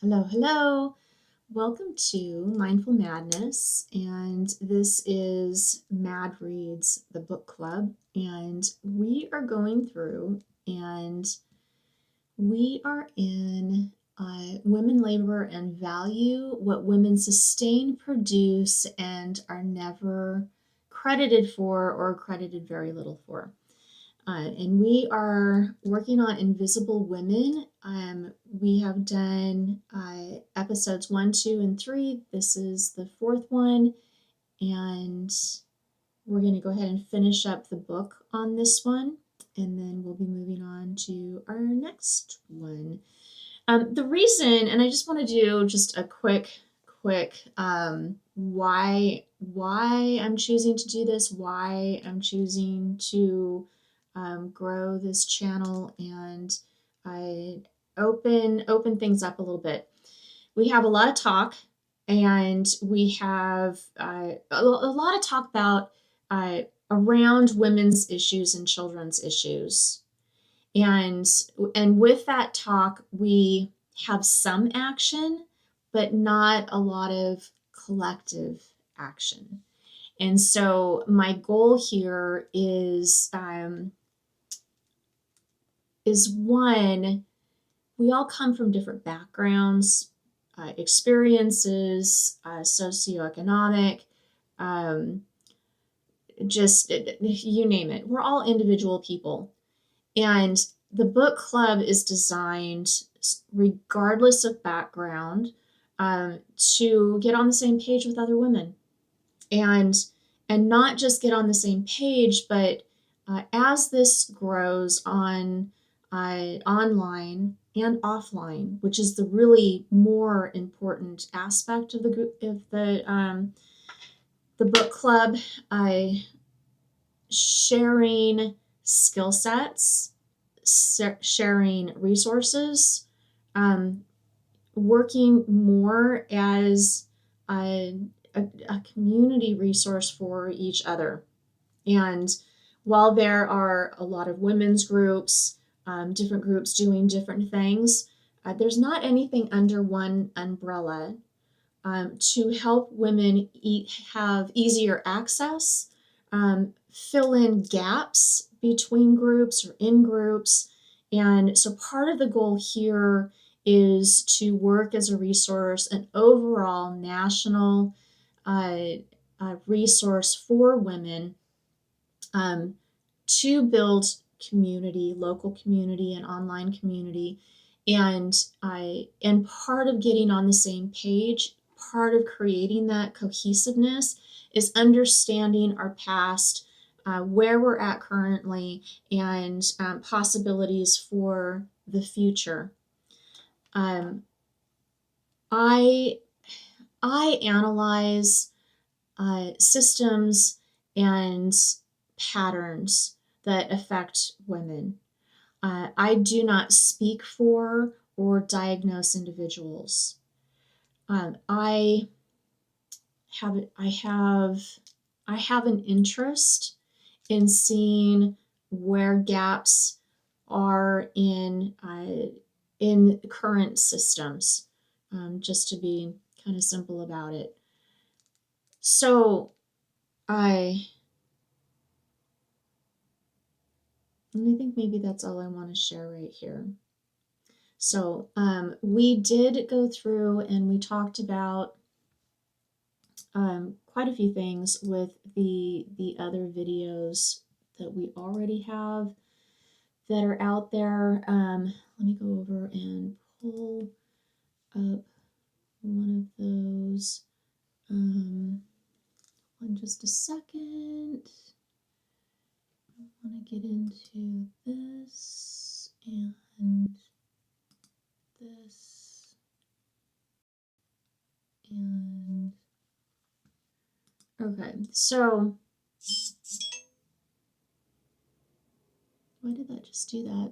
Hello, hello. Welcome to Mindful Madness, and this is Mad Reads, the book club, and we are going through and we are in Women, Labor, and Value, what women sustain, produce, and are never credited for or credited very little for. And we are working on Invisible Women. We have done episodes 1, 2, and 3. This is the fourth one. And we're going to go ahead and finish up the book on this one. And then we'll be moving on to our next one. The reason, and I just want to do just a quick why I'm choosing to do this, why I'm choosing to grow this channel and I open things up a little bit. We have a lot of talk, and we have a lot of talk about around women's issues and children's issues, and with that talk we have some action, but not a lot of collective action. And so my goal here is one, we all come from different backgrounds, experiences, socioeconomic, just you name it. We're all individual people. And the book club is designed, regardless of background, to get on the same page with other women. And not just get on the same page, but as this grows on online and offline, which is the really more important aspect of the group of the book club, sharing skill sets, sharing resources, working more as a community resource for each other. And while there are a lot of women's groups, different groups doing different things, there's not anything under one umbrella to help women have easier access, fill in gaps between groups or in groups. And so part of the goal here is to work as a resource, an overall national resource for women, to build community, local community and online community. And part of getting on the same page, part of creating that cohesiveness is understanding our past, where we're at currently, and possibilities for the future. I analyze systems and patterns that affect women. I do not speak for or diagnose individuals. I have an interest in seeing where gaps are in current systems, just to be kind of simple about it. So I think maybe that's all I want to share right here. So we did go through and we talked about quite a few things with the other videos that we already have that are out there. Let me go over and pull up one of those. In just a second. I want to get into this and this and okay, so why did that just do that?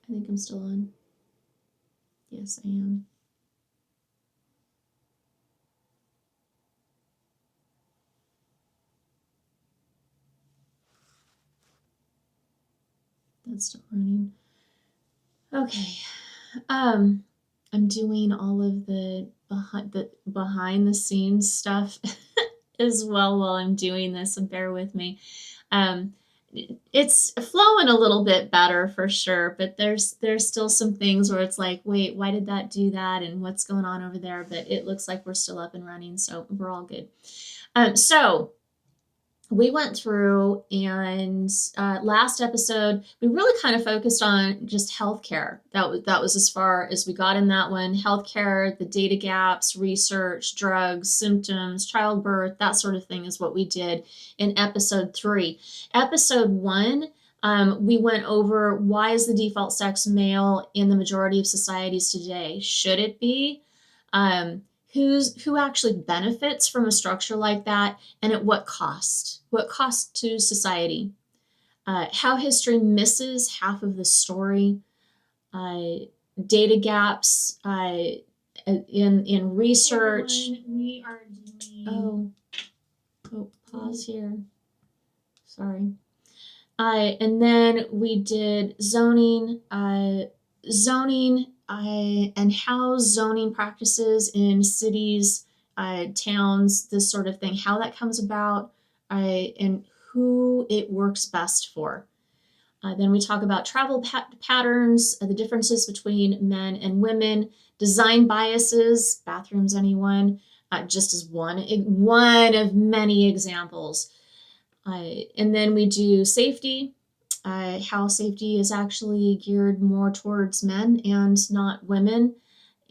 I think I'm still on. Yes, I am. That's still running. Okay. I'm doing all of the behind the scenes stuff as well while I'm doing this, so bear with me. Um, it's flowing a little bit better for sure, but there's still some things where it's like, wait, why did that do that, and what's going on over there? But it looks like we're still up and running, so we're all good. So we went through, and last episode we really kind of focused on just healthcare. That was as far as we got in that one. Healthcare, the data gaps, research, drugs, symptoms, childbirth, that sort of thing is what we did in episode 3. Episode 1, we went over why is the default sex male in the majority of societies today? Should it be? Um, who actually benefits from a structure like that, and at what cost? What cost to society? How history misses half of the story. Data gaps in research. Hey everyone, we are doing. Pause here. Sorry. And then we did zoning, and how zoning practices in cities, towns, this sort of thing, how that comes about, and who it works best for. Then we talk about travel patterns, the differences between men and women, design biases, bathrooms, anyone, just as one of many examples. And then we do safety, how safety is actually geared more towards men and not women,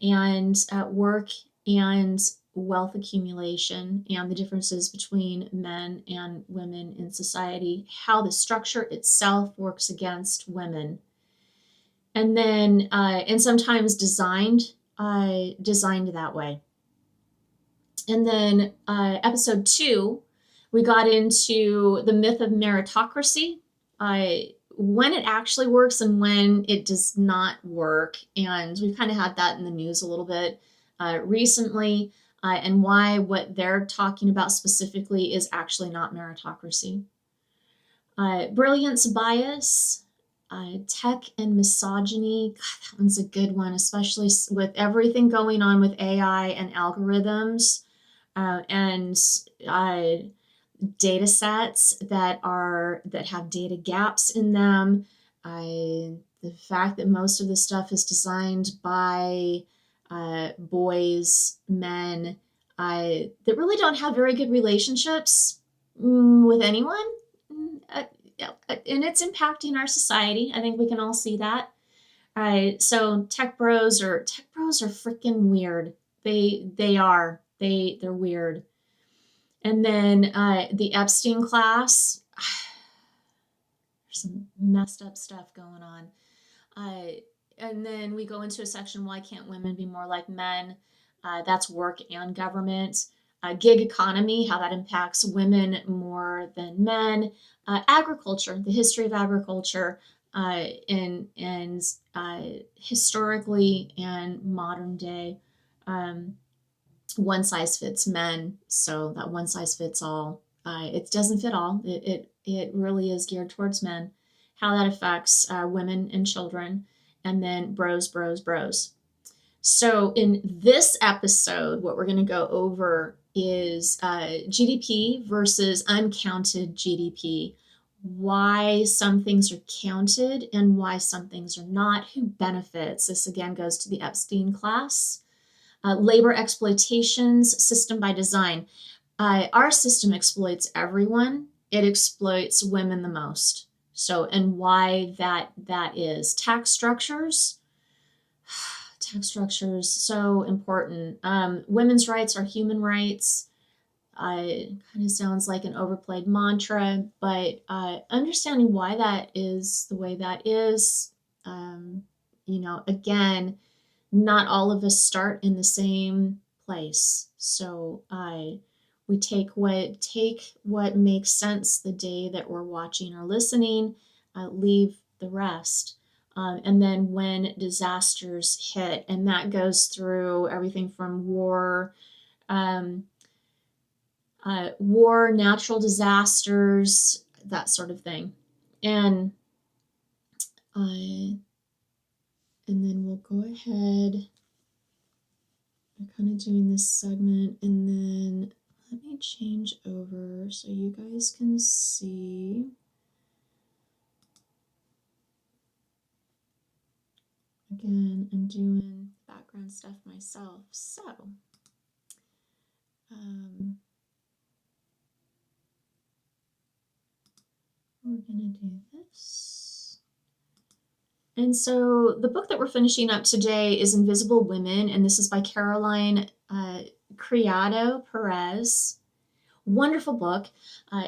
and work and wealth accumulation, and the differences between men and women in society, how the structure itself works against women. And then, and sometimes designed that way. And then episode 2, we got into the myth of meritocracy, when it actually works and when it does not work. And we've kind of had that in the news a little bit recently, and why what they're talking about specifically is actually not meritocracy. Brilliance Bias, tech and misogyny. God, that one's a good one, especially with everything going on with AI and algorithms, and data sets that have data gaps in them. The fact that most of the stuff is designed by boys, men, that really don't have very good relationships with anyone. And it's impacting our society. I think we can all see that. So tech bros are freaking weird. They're weird. And then the Epstein class, there's some messed up stuff going on. And then we go into a section, why can't women be more like men? That's work and government. Gig economy, how that impacts women more than men. Agriculture, the history of agriculture, and historically and modern day. One size fits men, so that one size fits all. It doesn't fit all. It really is geared towards men. How that affects women and children, and then bros. So in this episode, what we're going to go over is GDP versus uncounted GDP. Why some things are counted and why some things are not. Who benefits? This again goes to the Epstein class. Labor exploitations, system by design. Our system exploits everyone. It exploits women the most. So, and why that is. Tax structures, so important. Women's rights are human rights. It kind of sounds like an overplayed mantra, but understanding why that is the way that is, again, not all of us start in the same place. So we take what makes sense the day that we're watching or listening, leave the rest. And then when disasters hit, and that goes through everything from war, natural disasters, that sort of thing. And then we'll go ahead I'm kind of doing this segment, and then let me change over so you guys can see. Again, I'm doing background stuff myself, so we're gonna do this. And so the book that we're finishing up today is Invisible Women, and this is by Caroline Criado Perez. Wonderful book.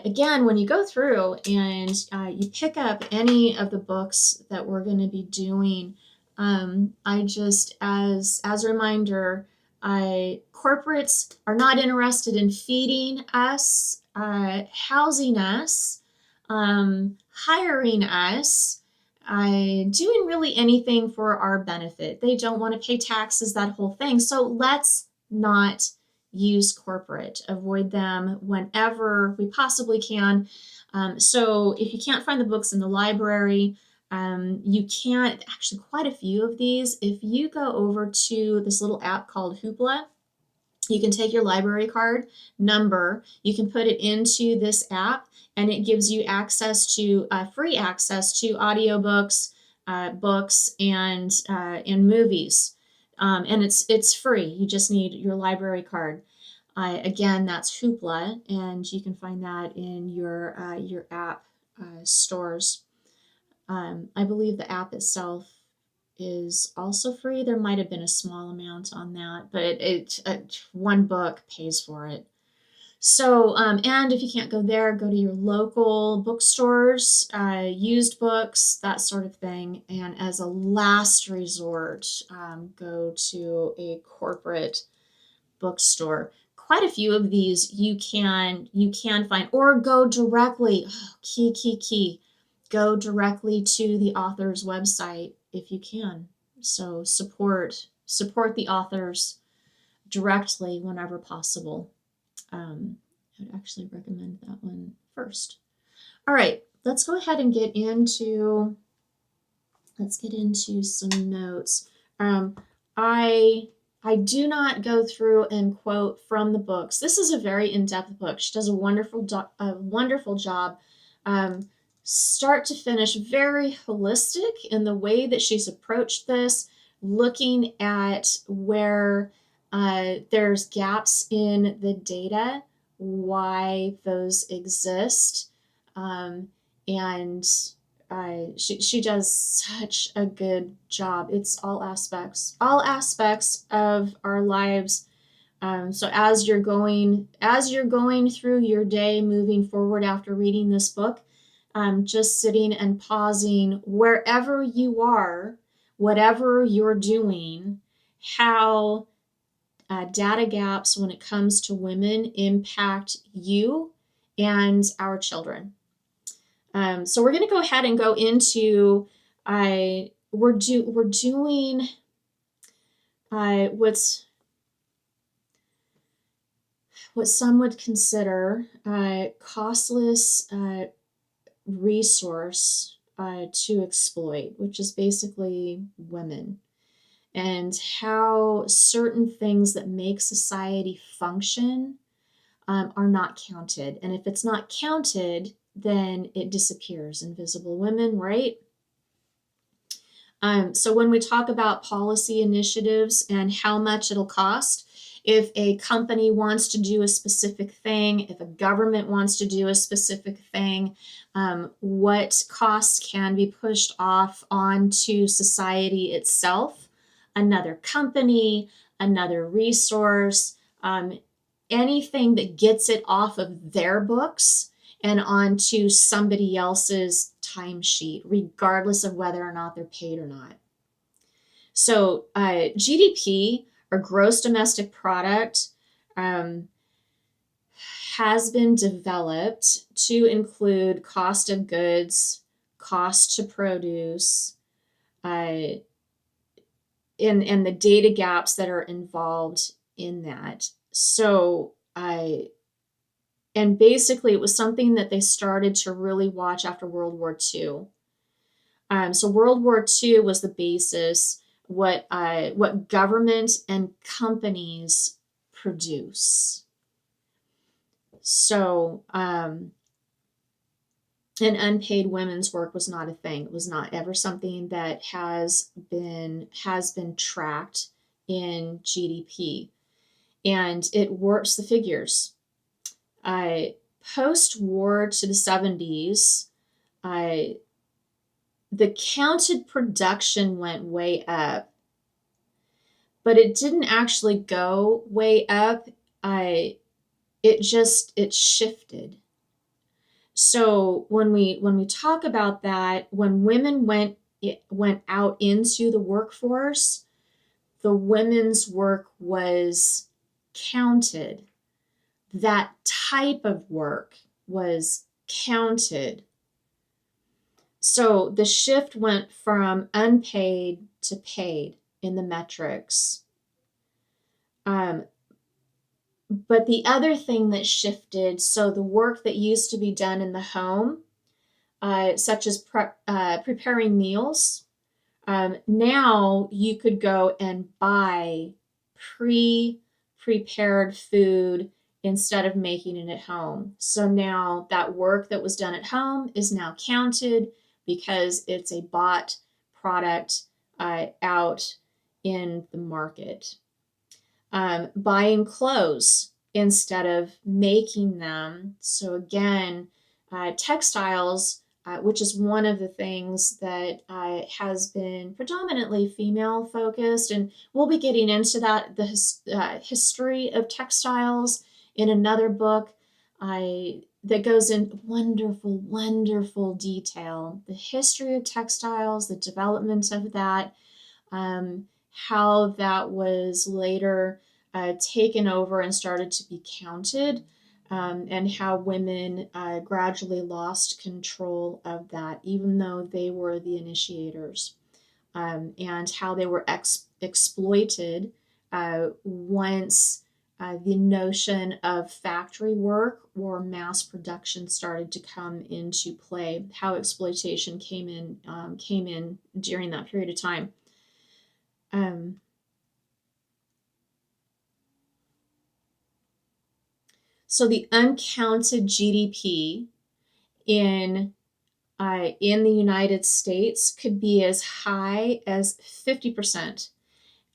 Again, when you go through and you pick up any of the books that we're going to be doing, I just, as a reminder, corporates are not interested in feeding us, housing us, hiring us, doing really anything for our benefit. They don't want to pay taxes, that whole thing. So let's not use corporate, avoid them whenever we possibly can. So if you can't find the books in the library, you can't, actually quite a few of these, if you go over to this little app called Hoopla, you can take your library card number, you can put it into this app, and it gives you access to free access to audiobooks, books, and movies. And it's free. You just need your library card. Again, that's Hoopla, and you can find that in your app stores. I believe the app itself is also free. There might have been a small amount on that, but one book pays for it. So, and if you can't go there, go to your local bookstores, used books, that sort of thing. And as a last resort, go to a corporate bookstore. Quite a few of these you can find, or go directly. Oh, key. Go directly to the author's website if you can. So support the authors directly whenever possible. I would actually recommend that one first. All right, let's go ahead and get into some notes. I do not go through and quote from the books. This is a very in-depth book. She does a wonderful job, start to finish, very holistic in the way that she's approached this, looking at where there's gaps in the data, why those exist, and she does such a good job. It's all aspects of our lives. So as you're going through your day, moving forward after reading this book, just sitting and pausing wherever you are, whatever you're doing, how data gaps when it comes to women impact you and our children. So we're going to go ahead and go into we're doing what some would consider costless resource to exploit, which is basically women, and how certain things that make society function are not counted. And if it's not counted, then it disappears. Invisible women, right? So when we talk about policy initiatives and how much it'll cost, if a company wants to do a specific thing, if a government wants to do a specific thing, what costs can be pushed off onto society itself, another company, another resource, anything that gets it off of their books and onto somebody else's timesheet, regardless of whether or not they're paid or not. So GDP, or gross domestic product, has been developed to include cost of goods, cost to produce, and the data gaps that are involved in that. So and basically it was something that they started to really watch after World War II. So World War II was the basis what government and companies produce. So, and unpaid women's work was not a thing. It was not ever something that has been tracked in GDP, and it warps the figures. Post-war to the 70s, the counted production went way up, but it didn't actually go way up. It shifted. So when we talk about that, when women went out into the workforce, the women's work was counted. That type of work was counted. So the shift went from unpaid to paid in the metrics. But the other thing that shifted, so the work that used to be done in the home, such as preparing meals, now you could go and buy prepared food instead of making it at home. So now that work that was done at home is now counted because it's a bought product out in the market. Buying clothes instead of making them. So again, textiles, which is one of the things that has been predominantly female focused, and we'll be getting into that, the history of textiles in another book that goes in wonderful, wonderful detail. The history of textiles, the development of that, how that was later taken over and started to be counted, and how women gradually lost control of that, even though they were the initiators, and how they were exploited once the notion of factory work or mass production started to come into play, how exploitation came in during that period of time. So the uncounted GDP in the United States could be as high as 50%.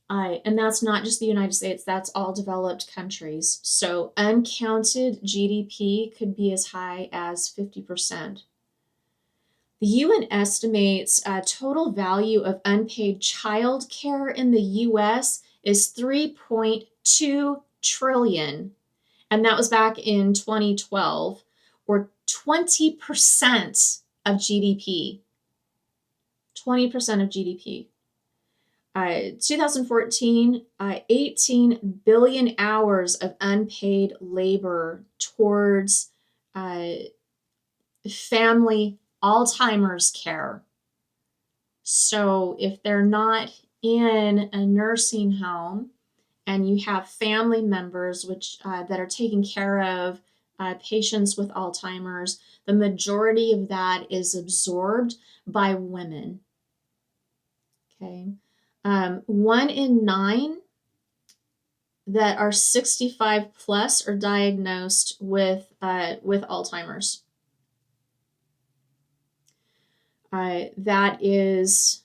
And that's not just the United States, that's all developed countries. So uncounted GDP could be as high as 50%. The UN estimates total value of unpaid child care in the US is 3.2 trillion. And that was back in 2012, or 20% of GDP. 20% of GDP. 2014, 18 billion hours of unpaid labor towards family Alzheimer's care. So if they're not in a nursing home and you have family members that are taking care of patients with Alzheimer's, the majority of that is absorbed by women. Okay. 1 in 9 that are 65 plus are diagnosed with Alzheimer's. That is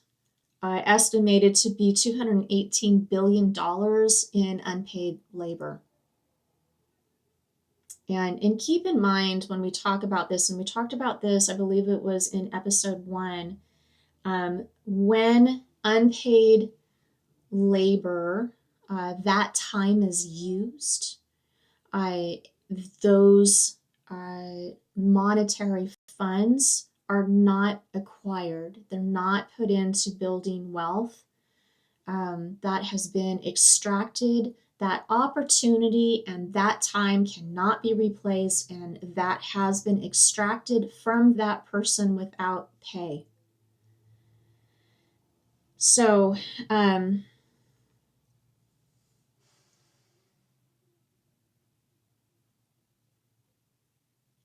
estimated to be $218 billion in unpaid labor. And keep in mind when we talk about this, and we talked about this, I believe it was in episode 1, when unpaid labor, that time is used, those monetary funds are not acquired. They're not put into building wealth. That has been extracted. That opportunity and that time cannot be replaced, and that has been extracted from that person without pay. So,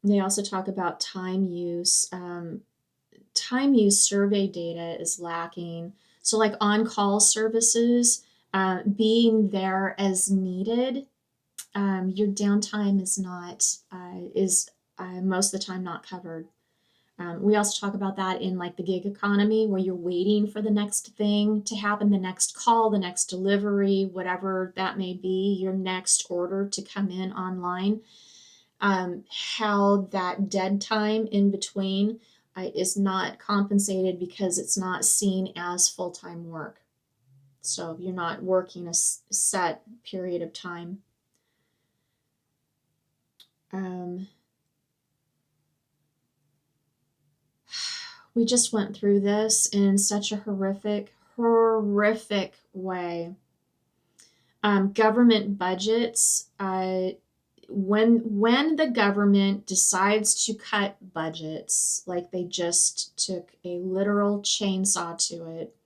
they also talk about time use. Time use survey data is lacking. So like on-call services, being there as needed, your downtime is not is most of the time not covered. We also talk about that in like the gig economy, where you're waiting for the next thing to happen, the next call, the next delivery, whatever that may be, your next order to come in online. How that dead time in between is not compensated because it's not seen as full-time work. So you're not working a set period of time. We just went through this in such a horrific way. Government budgets, when the government decides to cut budgets, like they just took a literal chainsaw to it,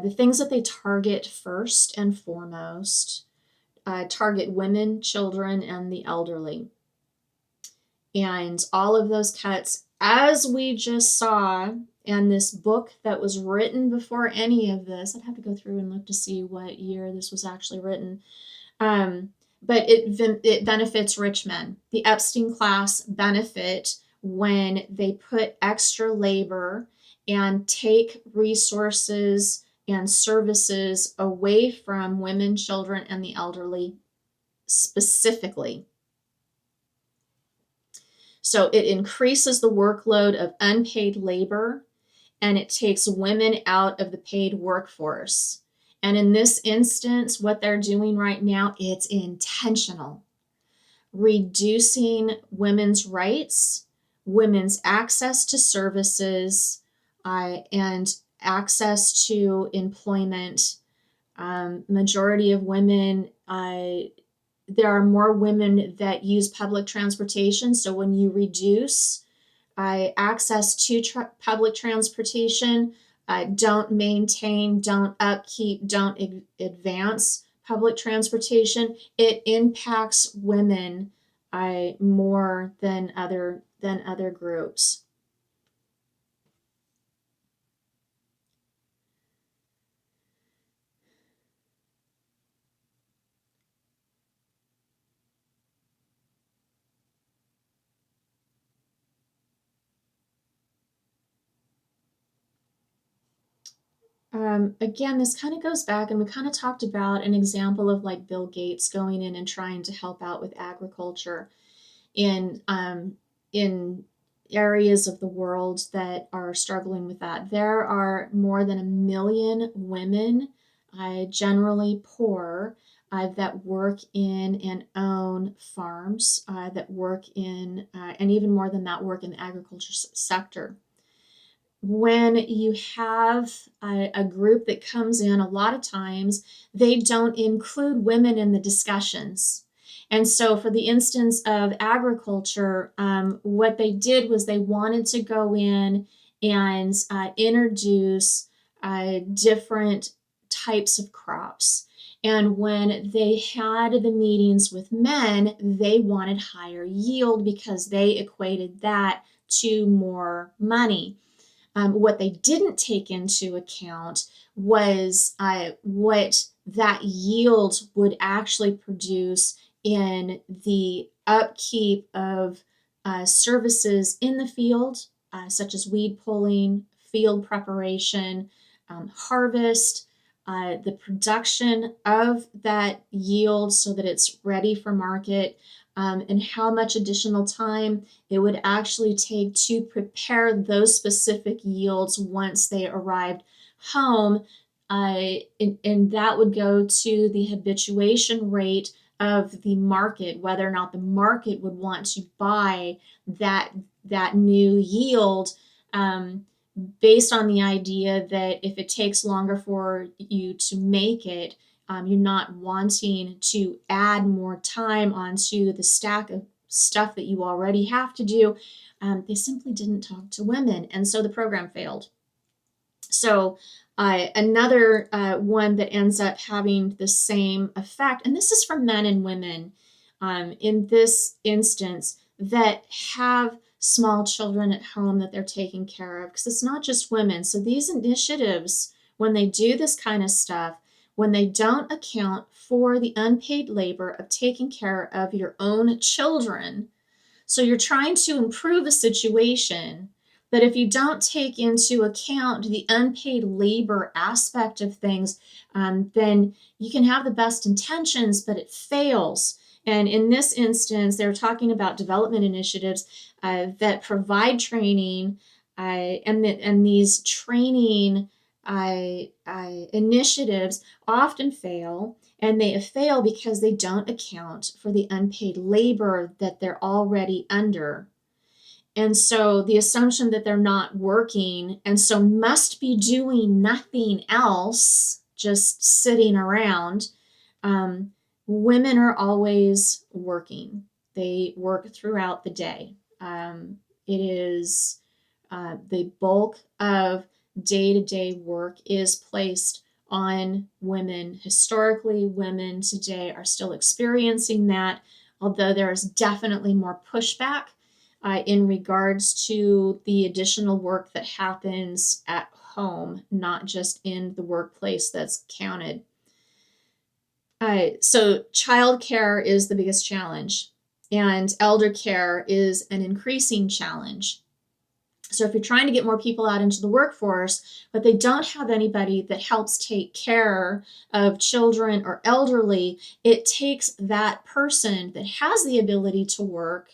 the things that they target first and foremost target women, children, and the elderly. And all of those cuts, as we just saw in this book that was written before any of this, I'd have to go through and look to see what year this was actually written. But it benefits rich men. The Epstein class benefit when they put extra labor and take resources and services away from women, children, and the elderly specifically. So it increases the workload of unpaid labor, and it takes women out of the paid workforce. And in this instance, what they're doing right now, it's intentional. Reducing women's rights, women's access to services, and access to employment. Majority of women, there are more women that use public transportation. So when you reduce access to public transportation, don't maintain, don't upkeep, don't advance public transportation, it impacts women more than other groups. Again, this kind of goes back, and we kind of talked about an example of like Bill Gates going in and trying to help out with agriculture in areas of the world that are struggling with that. There are more than 1 million women, generally poor, that work in and own farms, that work in, and even more than that, work in the agriculture sector. When you have a group that comes in, a lot of times they don't include women in the discussions. And so for the instance of agriculture, what they did was they wanted to go in and introduce different types of crops. And when they had the meetings with men, they wanted higher yield because they equated that to more money. What they didn't take into account was what that yield would actually produce in the upkeep of services in the field, such as weed pulling, field preparation, harvest, the production of that yield so that it's ready for market, and how much additional time it would actually take to prepare those specific yields once they arrived home. And that would go to the habituation rate of the market, whether or not the market would want to buy that new yield, based on the idea that if it takes longer for you to make it, you're not wanting to add more time onto the stack of stuff that you already have to do. They simply didn't talk to women, and so the program failed. So another one that ends up having the same effect, and this is for men and women in this instance, that have small children at home that they're taking care of, because it's not just women. So these initiatives, when they do this kind of stuff, when they don't account for the unpaid labor of taking care of your own children. So you're trying to improve a situation, but if you don't take into account the unpaid labor aspect of things, then you can have the best intentions, but it fails. And in this instance, they're talking about development initiatives that provide training, and these training initiatives often fail. And they fail because they don't account for the unpaid labor that they're already under. And so the assumption that they're not working and so must be doing nothing else, just sitting around. Women are always working. They work throughout the day. It is the bulk of day-to-day work is placed on women. Historically, women today are still experiencing that, although there is definitely more pushback in regards to the additional work that happens at home, not just in the workplace that's counted. So childcare is the biggest challenge, and elder care is an increasing challenge. So if you're trying to get more people out into the workforce, but they don't have anybody that helps take care of children or elderly, it takes that person that has the ability to work,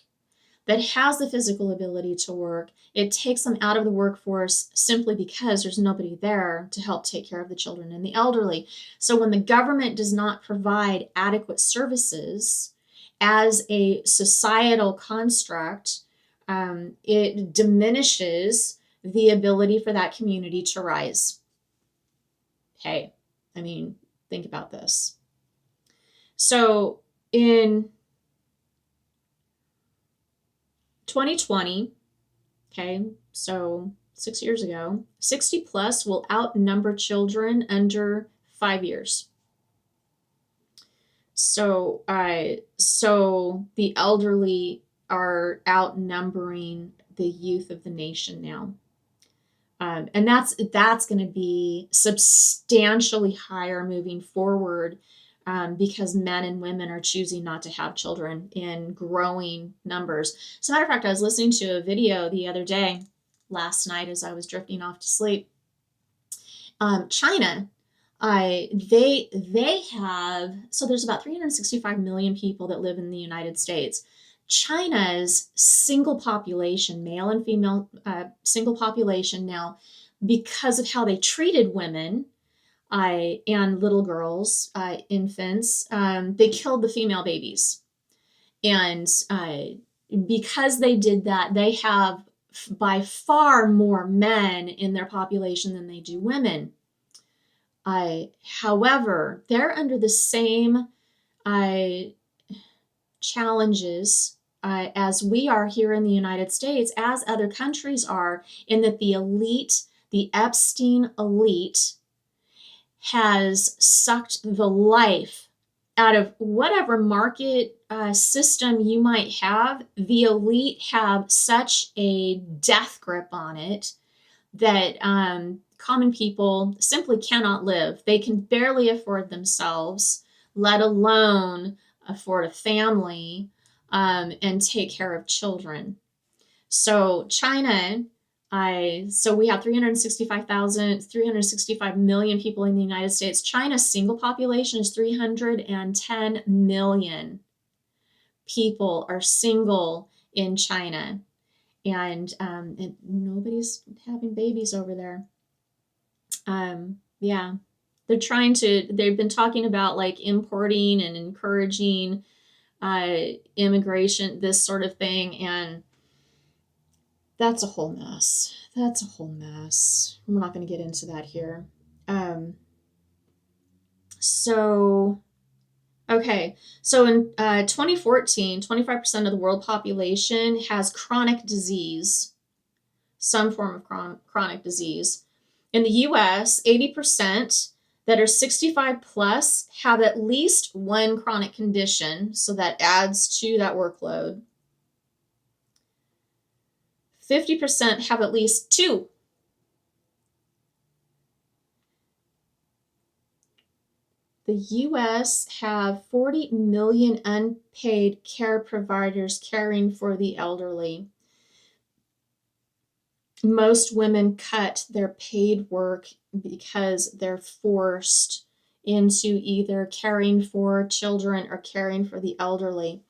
that has the physical ability to work, it takes them out of the workforce simply because there's nobody there to help take care of the children and the elderly. So when the government does not provide adequate services as a societal construct, it diminishes the ability for that community to rise. Hey, I mean, think about this. So in 2020, okay, so 6 years ago, 60 plus will outnumber children under 5 years. So the elderly are outnumbering the youth of the nation now. And that's going to be substantially higher moving forward, because men and women are choosing not to have children in growing numbers. As a matter of fact, I was listening to a video the other day, last night, as I was drifting off to sleep. China, they have, so there's about 365 million people that live in the United States. China's single population, male and female single population now, because of how they treated women and little girls, infants, they killed the female babies. And because they did that, they have by far more men in their population than they do women. However, they're under the same challenges as we are here in the United States, as other countries are, in that the elite, the Epstein elite, has sucked the life out of whatever market system you might have. The elite have such a death grip on it that common people simply cannot live. They can barely afford themselves, let alone afford a family, and take care of children. So China, so we have 365 million people in the United States. China's single population is 310 million people are single in China. And nobody's having babies over there. Yeah, they've been talking about like importing and encouraging immigration, this sort of thing. And that's a whole mess. That's a whole mess. We're not going to get into that here. Okay. So in 2014, 25% of the world population has chronic disease, some form of chronic disease. In the US, 80% that are 65 plus have at least one chronic condition, so that adds to that workload. 50% have at least two. The US have 40 million unpaid care providers caring for the elderly. Most women cut their paid work because they're forced into either caring for children or caring for the elderly.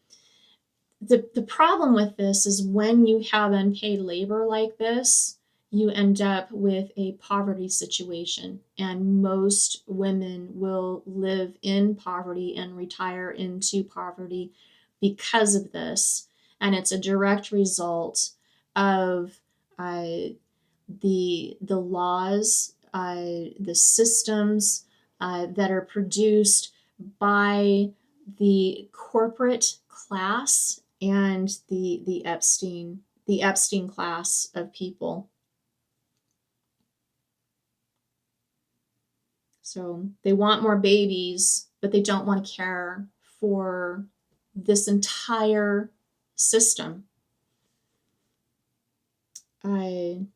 The problem with this is when you have unpaid labor like this, you end up with a poverty situation, and most women will live in poverty and retire into poverty because of this. And it's a direct result of the laws, the systems that are produced by the corporate class and the Epstein class of people. So they want more babies, but they don't want to care for this entire system. And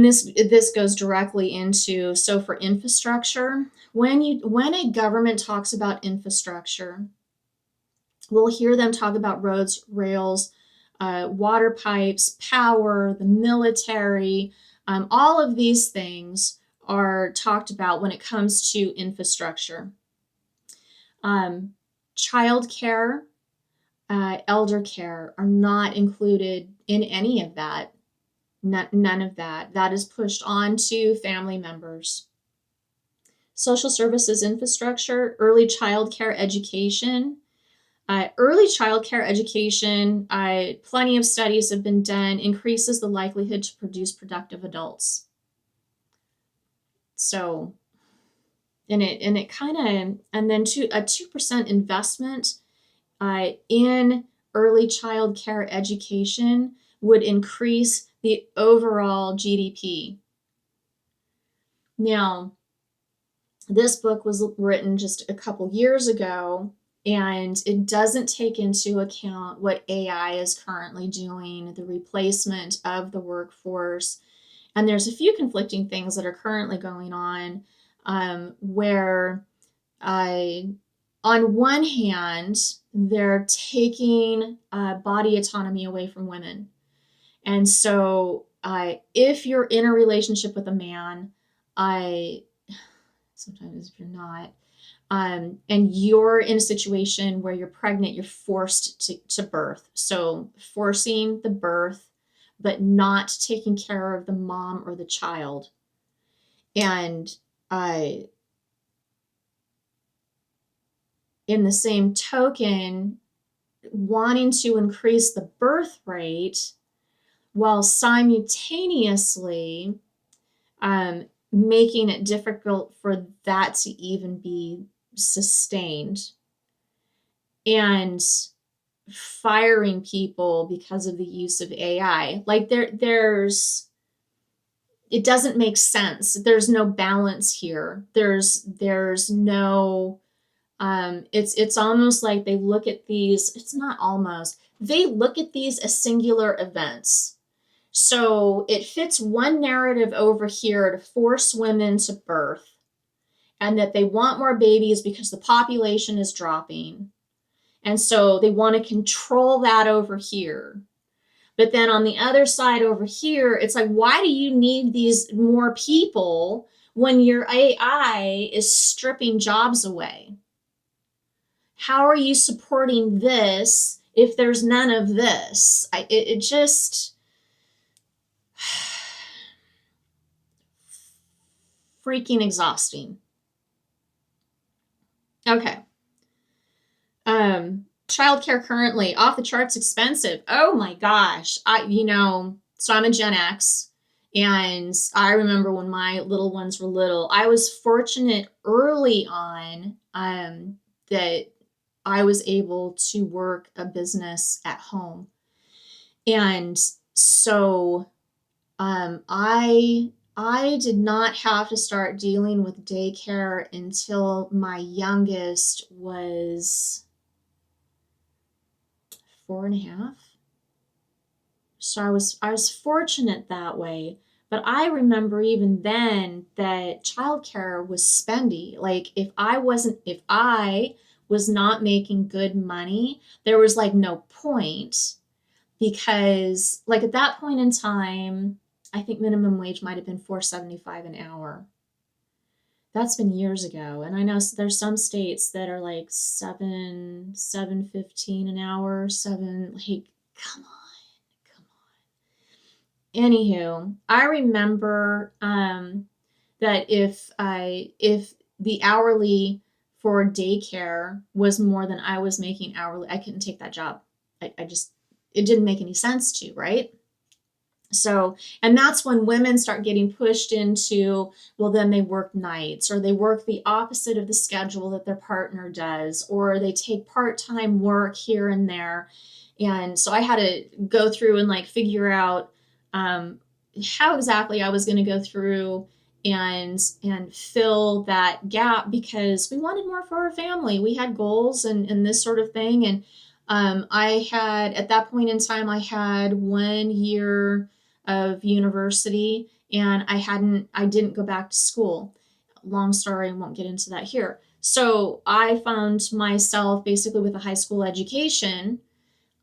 this goes directly into, so for infrastructure, when a government talks about infrastructure, we'll hear them talk about roads, rails, water pipes, power, the military. All of these things are talked about when it comes to infrastructure. Child care, elder care are not included in any of that. None of that. That is pushed on to family members. Social services infrastructure, early child care education. Early child care education, plenty of studies have been done, increases the likelihood to produce productive adults. So, and it kind of, and then a 2% investment in early child care education would increase the overall GDP. Now, this book was written just a couple years ago, and it doesn't take into account what AI is currently doing, the replacement of the workforce. And there's a few conflicting things that are currently going on where on one hand, they're taking body autonomy away from women. And so if you're in a relationship with a man, sometimes if you're not, and you're in a situation where you're pregnant, you're forced to birth. So forcing the birth, but not taking care of the mom or the child. And in the same token, wanting to increase the birth rate while simultaneously making it difficult for that to even be sustained, and firing people because of the use of AI. Like there's it doesn't make sense. There's no balance here. There's no it's almost like they look at these, it's not almost, they look at these as singular events. So it fits one narrative over here to force women to birth, and that they want more babies because the population is dropping. And so they want to control that over here. But then on the other side over here, it's like, why do you need these more people when your AI is stripping jobs away? How are you supporting this if there's none of this? It just freaking exhausting. Okay. Childcare currently off the charts expensive. Oh my gosh. So I'm a Gen X, and I remember when my little ones were little, I was fortunate early on that I was able to work a business at home. And so I did not have to start dealing with daycare until my youngest was 4.5. So I was fortunate that way, But I remember even then that childcare was spendy. Like if I was not making good money, there was like no point, because like at that point in time, I think minimum wage might have been $4.75 an hour. That's been years ago, and I know there's some states that are like 7.15 an hour, seven. Like, come on, come on. Anywho, I remember that if the hourly for daycare was more than I was making hourly, I couldn't take that job. I just, it didn't make any sense to, right? So, and that's when women start getting pushed into, well, then they work nights, or they work the opposite of the schedule that their partner does, or they take part-time work here and there. And so I had to go through and like figure out how exactly I was going to go through and fill that gap, because we wanted more for our family. We had goals and this sort of thing. And I had, at that point in time, I had 1 year of university, and I didn't go back to school. Long story, I won't get into that here. So I found myself basically with a high school education,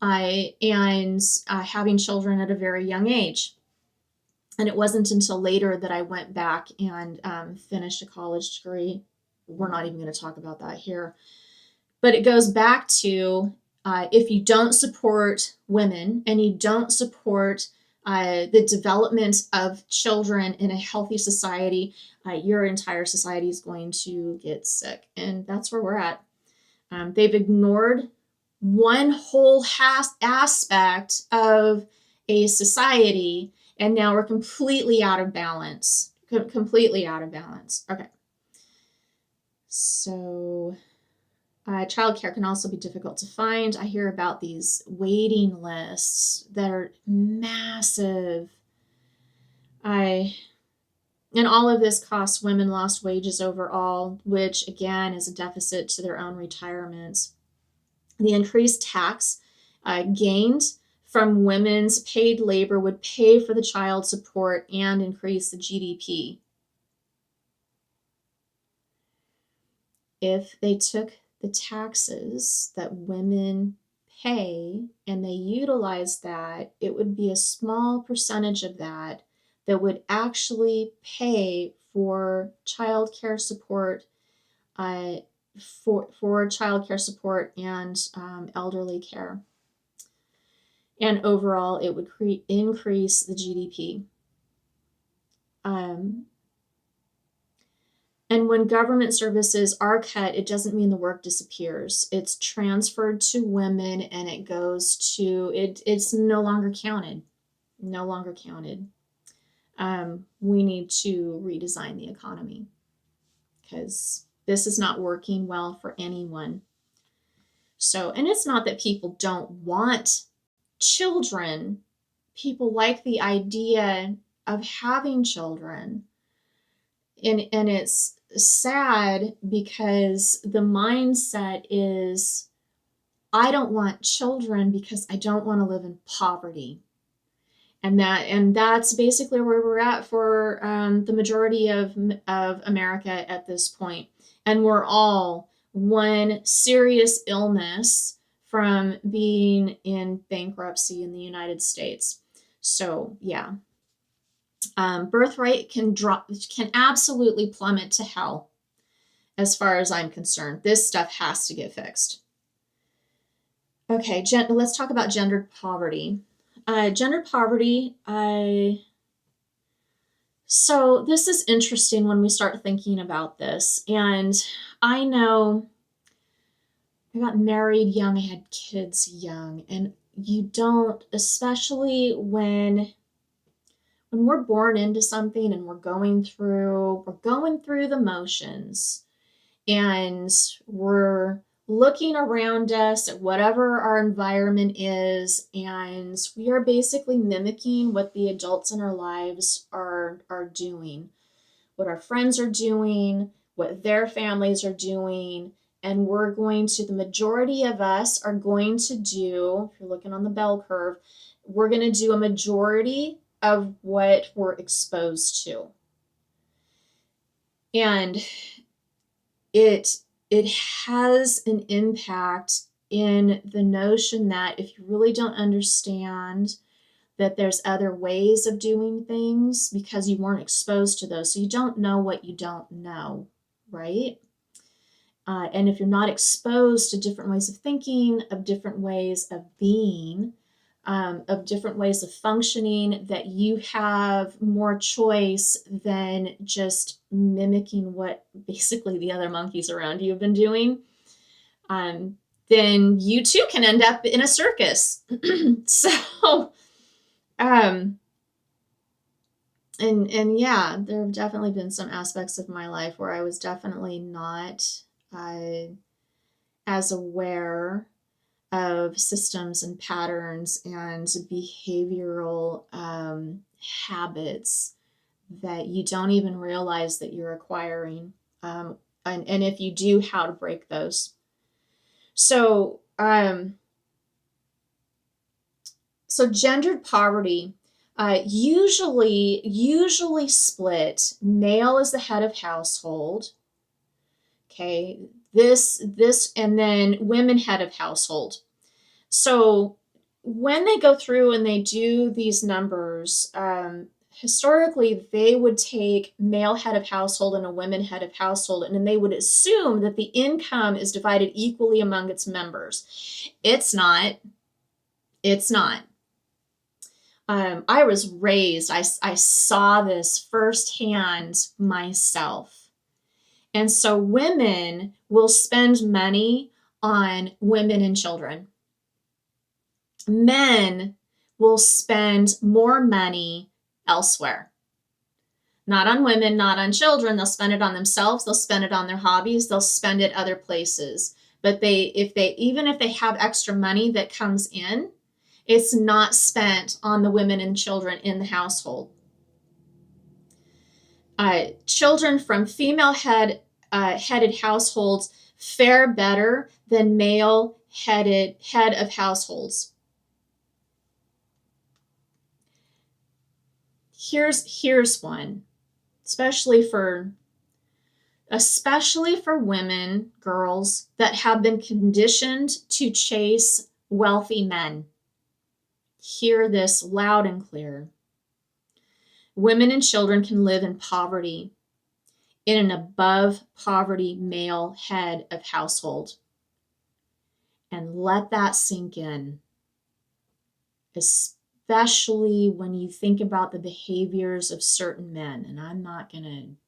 and having children at a very young age. And it wasn't until later that I went back and finished a college degree. We're not even going to talk about that here. But it goes back to if you don't support women and you don't support the development of children in a healthy society, your entire society is going to get sick. And that's where we're at. They've ignored one whole aspect of a society, and now we're completely out of balance. Completely out of balance. Okay. So childcare can also be difficult to find. I hear about these waiting lists that are massive. And all of this costs women lost wages overall, which again is a deficit to their own retirements. The increased tax gained from women's paid labor would pay for the child support and increase the GDP. If they took the taxes that women pay and they utilize that, it would be a small percentage of that that would actually pay for childcare support, for childcare support and elderly care. And overall, it would increase the GDP. And when government services are cut, it doesn't mean the work disappears. It's transferred to women, and it goes to, it's no longer counted. No longer counted. We need to redesign the economy, because this is not working well for anyone. So, and it's not that people don't want children. People like the idea of having children. And it's sad because the mindset is, I don't want children because I don't want to live in poverty. And that's basically where we're at for the majority of America at this point. And we're all one serious illness from being in bankruptcy in the United States. So yeah. Birth rate can absolutely plummet to hell, as far as I'm concerned. This stuff has to get fixed. Okay, let's talk about gendered poverty. Gendered poverty, so this is interesting when we start thinking about this. And I know I got married young, I had kids young, and you don't, especially when we're born into something and we're going through the motions, and we're looking around us at whatever our environment is, and we are basically mimicking what the adults in our lives are doing, what our friends are doing, what their families are doing. And the majority of us are going to do, if you're looking on the bell curve, we're going to do a majority of what we're exposed to. And it has an impact in the notion that if you really don't understand that there's other ways of doing things because you weren't exposed to those, so you don't know what you don't know, right? And if you're not exposed to different ways of thinking, of different ways of being, of different ways of functioning, that you have more choice than just mimicking what basically the other monkeys around you have been doing, then you too can end up in a circus. So, and yeah, there have definitely been some aspects of my life where I was definitely not as aware of systems and patterns and behavioral habits that you don't even realize that you're acquiring. And if you do, how to break those. So, so gendered poverty usually split. Male is the head of household. Okay, this, and then women head of household. So when they go through and they do these numbers, historically they would take male head of household and a women head of household, and then they would assume that the income is divided equally among its members. It's not. It's not. I was raised, I saw this firsthand myself. And so women will spend money on women and children. Men will spend more money elsewhere. Not on women, not on children. They'll spend it on themselves. They'll spend it on their hobbies. They'll spend it other places. But even if they have extra money that comes in, it's not spent on the women and children in the household. Children from female-headed households fare better than male-head of households. Here's one, especially for women, girls that have been conditioned to chase wealthy men. Hear this loud and clear. Women and children can live in poverty in an above poverty male head of household. And let that sink in, especially when you think about the behaviors of certain men. And I'm not going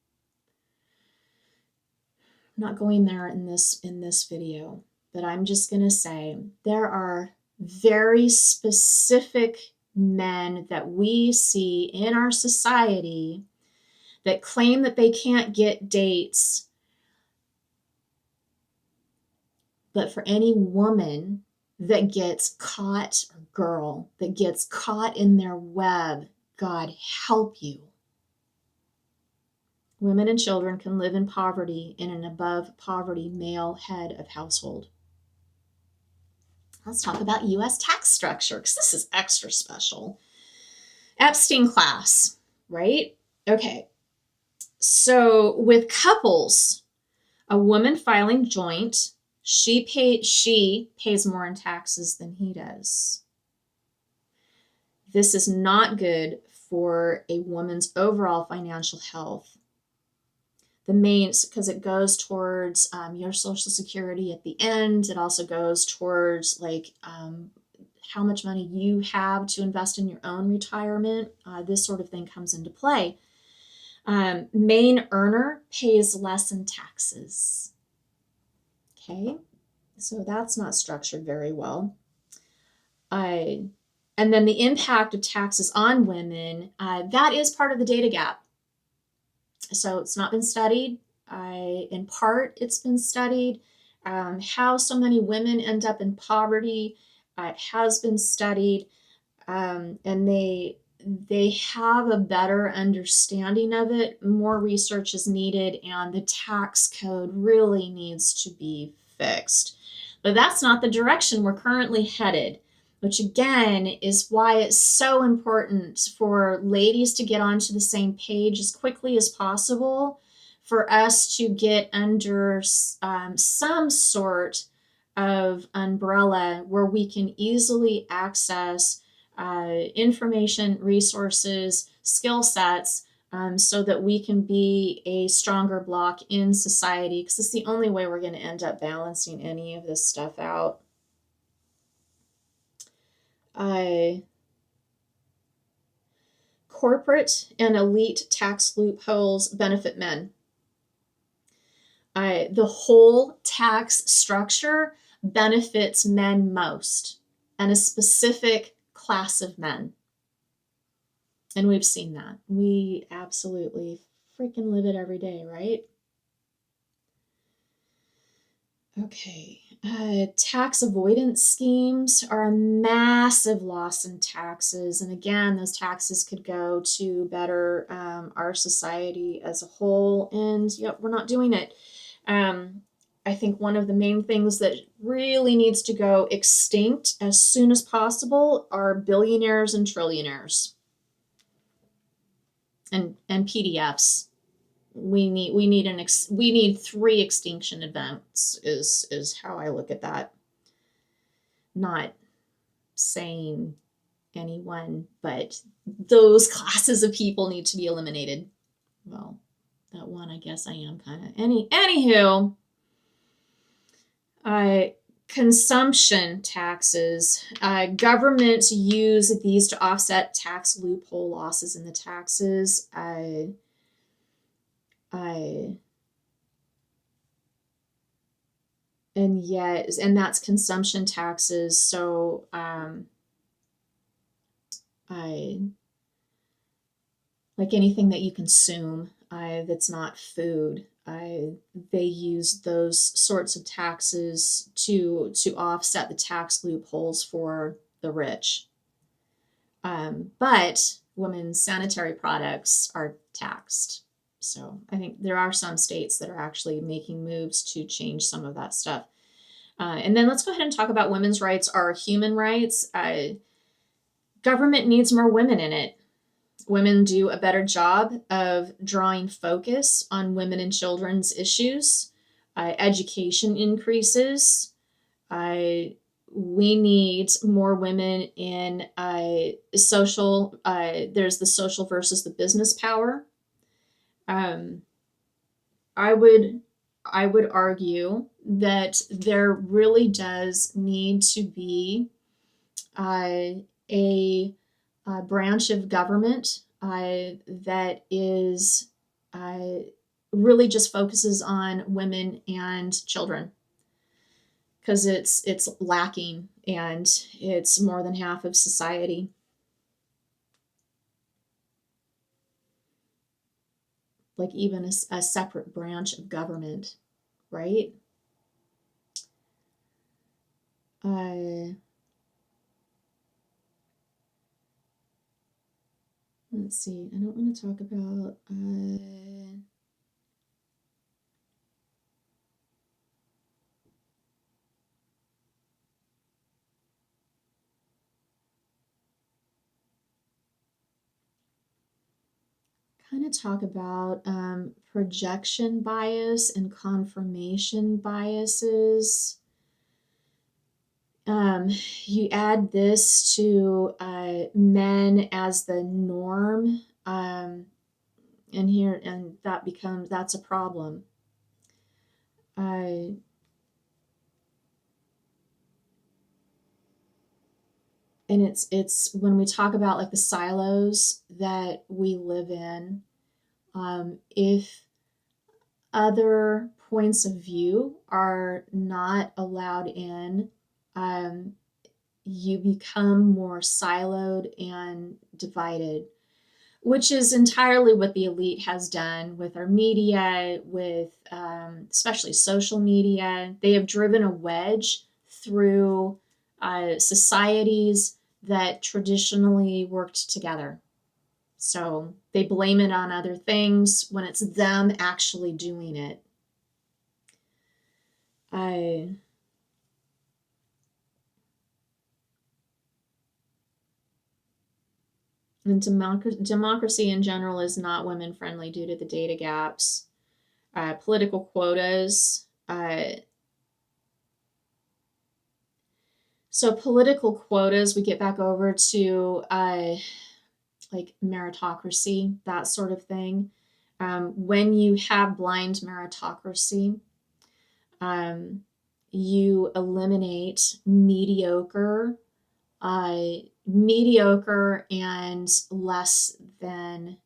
there in this video, but I'm just going to say there are very specific men that we see in our society that claim that they can't get dates. But for any woman that gets caught, or girl that gets caught in their web, God help you. Women and children can live in poverty in an above poverty male head of household. Let's talk about U.S. tax structure, because this is extra special. Epstein class, right? Okay. So with couples, a woman filing joint, she pays more in taxes than he does. This is not good for a woman's overall financial health. Because it goes towards your Social Security at the end. It also goes towards how much money you have to invest in your own retirement. This sort of thing comes into play. Main earner pays less in taxes. Okay, so that's not structured very well. And then the impact of taxes on women, that is part of the data gap. So it's not been studied. In part, it's been studied. How so many women end up in poverty, it has been studied. And they have a better understanding of it. More research is needed, and the tax code really needs to be fixed. But that's not the direction we're currently headed. which again is why it's so important for ladies to get onto the same page as quickly as possible, for us to get under some sort of umbrella where we can easily access information, resources, skill sets, so that we can be a stronger block in society, because it's the only way we're going to end up balancing any of this stuff out. Corporate and elite tax loopholes benefit men. The whole tax structure benefits men most, and a specific class of men. And we've seen that. We absolutely freaking live it every day, right? Okay. Tax avoidance schemes are a massive loss in taxes. And again, those taxes could go to better our society as a whole. And yep, we're not doing it. I think one of the main things that really needs to go extinct as soon as possible are billionaires and trillionaires and PDFs. We need 3 extinction events is how I look at that. Not saying anyone, but those classes of people need to be eliminated. Well, that one, I guess I am kind of anywho. Consumption taxes. Governments use these to offset tax loophole losses in the taxes. And that's consumption taxes. So like anything that you consume that's not food, they use those sorts of taxes to offset the tax loopholes for the rich. But women's sanitary products are taxed. So I think there are some states that are actually making moves to change some of that stuff. And then let's go ahead and talk about women's rights are human rights. Government needs more women in it. Women do a better job of drawing focus on women and children's issues. Education increases. We need more women in social. There's the social versus the business power. I would argue that there really does need to be a branch of government that is really just focuses on women and children, because it's lacking and it's more than half of society. Like even a separate branch of government, right? Let's see. I don't want to talk about kind of talk about projection bias and confirmation biases. You add this to men as the norm, and that's a problem. And it's when we talk about like the silos that we live in, if other points of view are not allowed in, you become more siloed and divided, which is entirely what the elite has done with our media, with especially social media. They have driven a wedge through societies that traditionally worked together. So they blame it on other things when it's them actually doing it. And democracy in general is not women friendly due to the data gaps. Political quotas. So political quotas, we get back over to like meritocracy, that sort of thing. When you have blind meritocracy, you eliminate mediocre and less than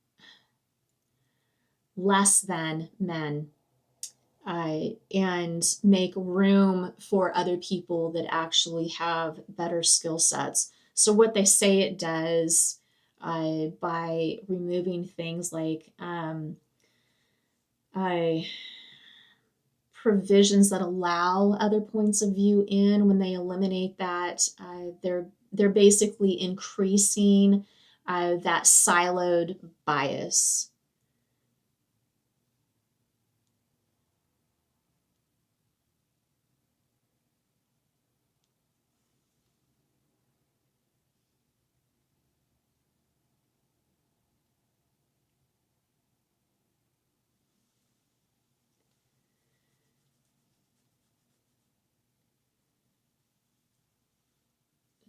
men, and make room for other people that actually have better skill sets. So what they say it does, by removing things like provisions that allow other points of view in, when they eliminate that, they're basically increasing that siloed bias.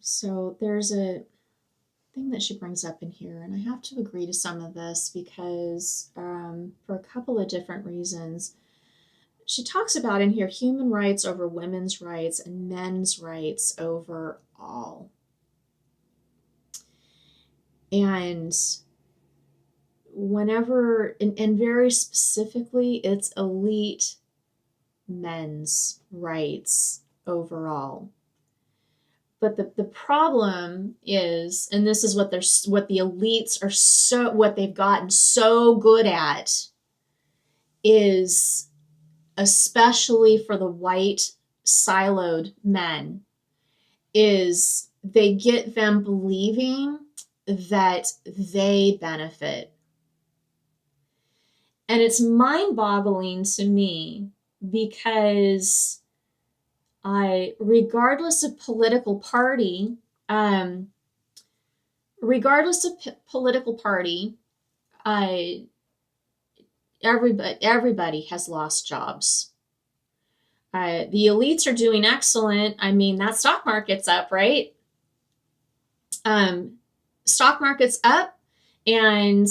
So there's a thing that she brings up in here, and I have to agree to some of this because, for a couple of different reasons. She talks about in here human rights over women's rights and men's rights over all. And whenever, and very specifically, it's elite men's rights overall. But the problem is, and this is what the elites are what they've gotten so good at, is especially for the white siloed men, is they get them believing that they benefit. And it's mind-boggling to me because regardless of political party, everybody has lost jobs. The elites are doing excellent. I mean, that stock market's up, right? Stock market's up, and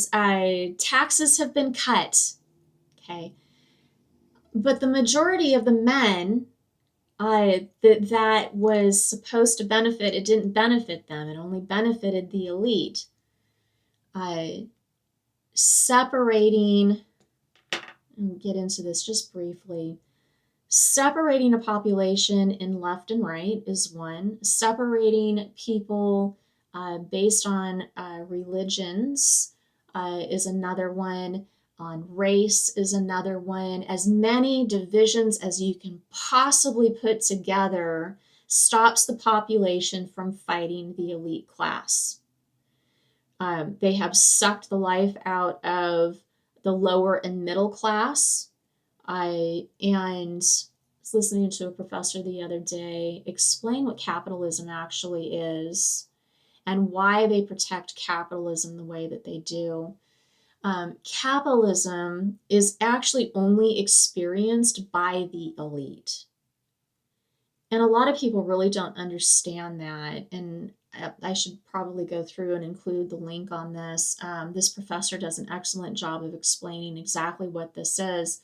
taxes have been cut. Okay. But the majority of the men that was supposed to benefit, it didn't benefit them. It only benefited the elite. Separating, and get into this just briefly, separating a population in left and right is one. Separating people based on religions is another one. On race is another one. As many divisions as you can possibly put together stops the population from fighting the elite class. They have sucked the life out of the lower and middle class. And I was listening to a professor the other day explain what capitalism actually is and why they protect capitalism the way that they do. Capitalism is actually only experienced by the elite. And a lot of people really don't understand that. And I should probably go through and include the link on this. This professor does an excellent job of explaining exactly what this is.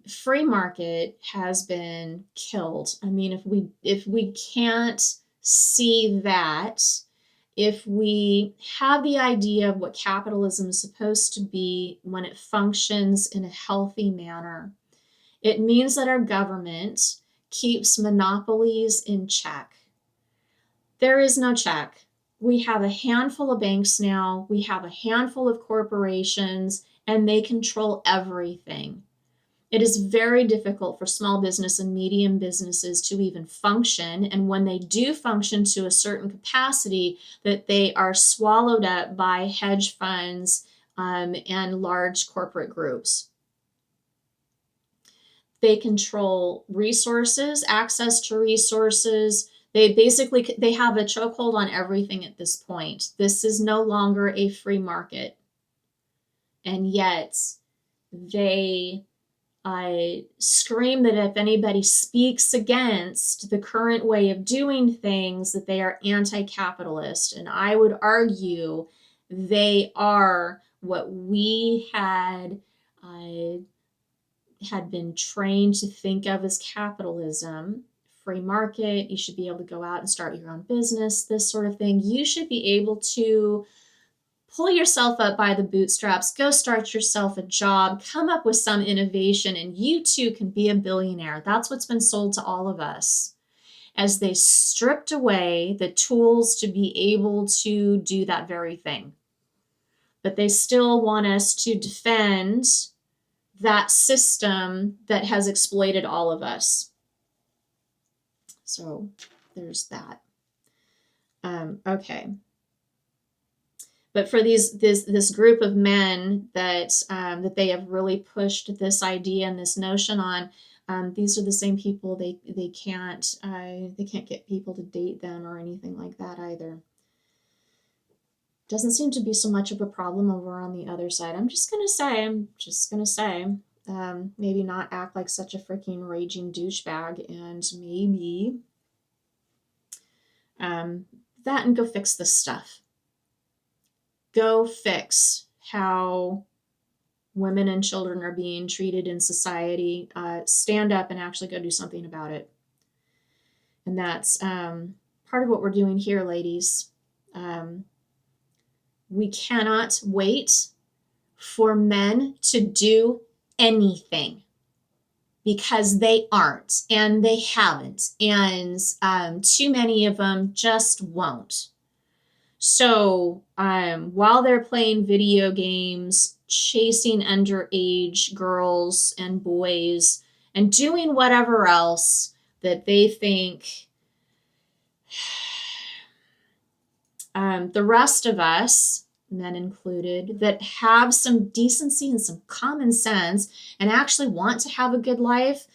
Free market has been killed. I mean, if we can't see that, if we have the idea of what capitalism is supposed to be when it functions in a healthy manner, it means that our government keeps monopolies in check. There is no check. We have a handful of banks now, we have a handful of corporations, and they control everything. It is very difficult for small business and medium businesses to even function. And when they do function to a certain capacity, that they are swallowed up by hedge funds and large corporate groups. They control resources, access to resources. They have a chokehold on everything at this point. This is no longer a free market. And yet they scream that if anybody speaks against the current way of doing things, that they are anti-capitalist. And I would argue they are what we had been trained to think of as capitalism. Free market, you should be able to go out and start your own business, this sort of thing. You should be able to pull yourself up by the bootstraps, go start yourself a job, come up with some innovation, and you too can be a billionaire. That's what's been sold to all of us, as they stripped away the tools to be able to do that very thing. But they still want us to defend that system that has exploited all of us. So there's that. Okay. But for this group of men that they have really pushed this idea and this notion on, these are the same people. They can't get people to date them or anything like that either. Doesn't seem to be so much of a problem over on the other side. I'm just gonna say, maybe not act like such a freaking raging douchebag, and maybe that, and go fix this stuff. Go fix how women and children are being treated in society. Stand up and actually go do something about it. And that's part of what we're doing here, ladies. We cannot wait for men to do anything, because they aren't, and they haven't, and too many of them just won't. So while they're playing video games, chasing underage girls and boys, and doing whatever else that they think the rest of us, men included, that have some decency and some common sense and actually want to have a good life,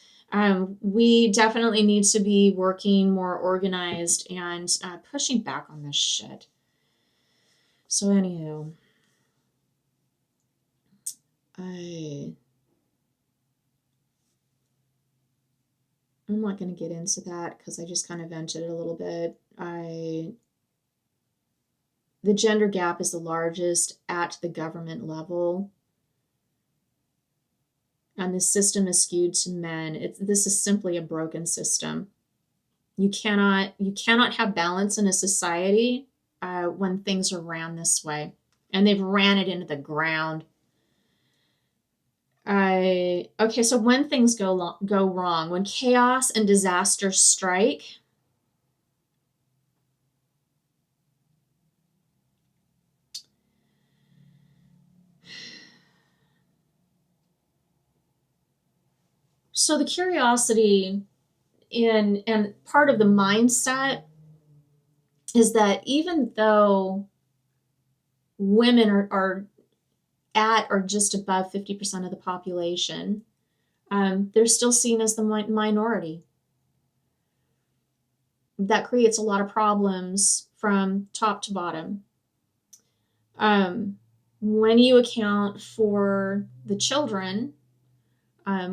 we definitely need to be working more organized and pushing back on this shit. So anywho, I'm not going to get into that because I just kind of vented a little bit. The gender gap is the largest at the government level, and the system is skewed to men. This is simply a broken system. You cannot have balance in a society when things are ran this way, and they've ran it into the ground. Okay, so when things go wrong, when chaos and disaster strike, so the curiosity and part of the mindset is that even though women are at or just above 50% of the population, they're still seen as the minority. That creates a lot of problems from top to bottom. When you account for the children,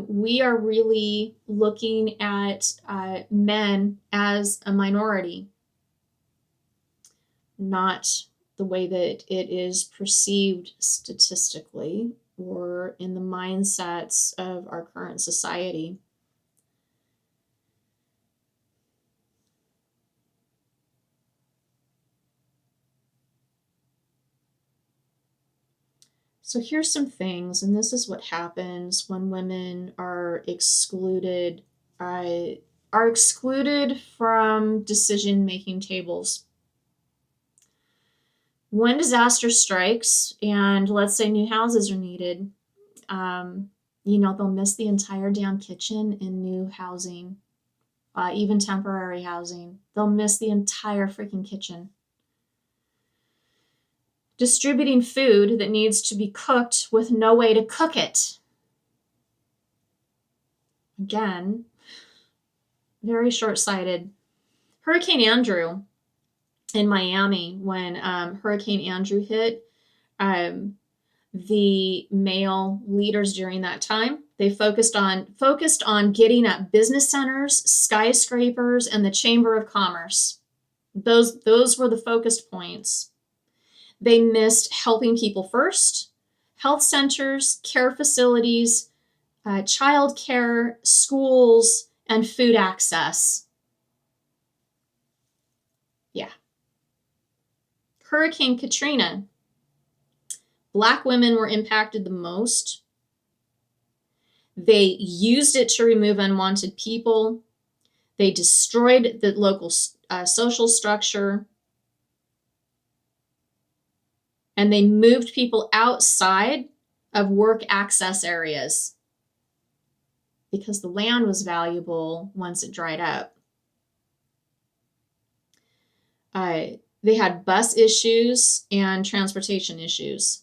we are really looking at men as a minority, not the way that it is perceived statistically or in the mindsets of our current society. So here's some things, and this is what happens when women are excluded from decision-making tables. When disaster strikes, and let's say new houses are needed, they'll miss the entire damn kitchen in new housing, even temporary housing. They'll miss the entire freaking kitchen. Distributing food that needs to be cooked with no way to cook it. Again, very short-sighted. Hurricane Andrew in Miami, when Hurricane Andrew hit, the male leaders during that time, they focused on getting up business centers, skyscrapers, and the Chamber of Commerce. Those were the focused points. They missed helping people first, health centers, care facilities, child care, schools, and food access. Yeah. Hurricane Katrina. Black women were impacted the most. They used it to remove unwanted people. They destroyed the local social structure. And they moved people outside of work access areas because the land was valuable once it dried up. They had bus issues and transportation issues.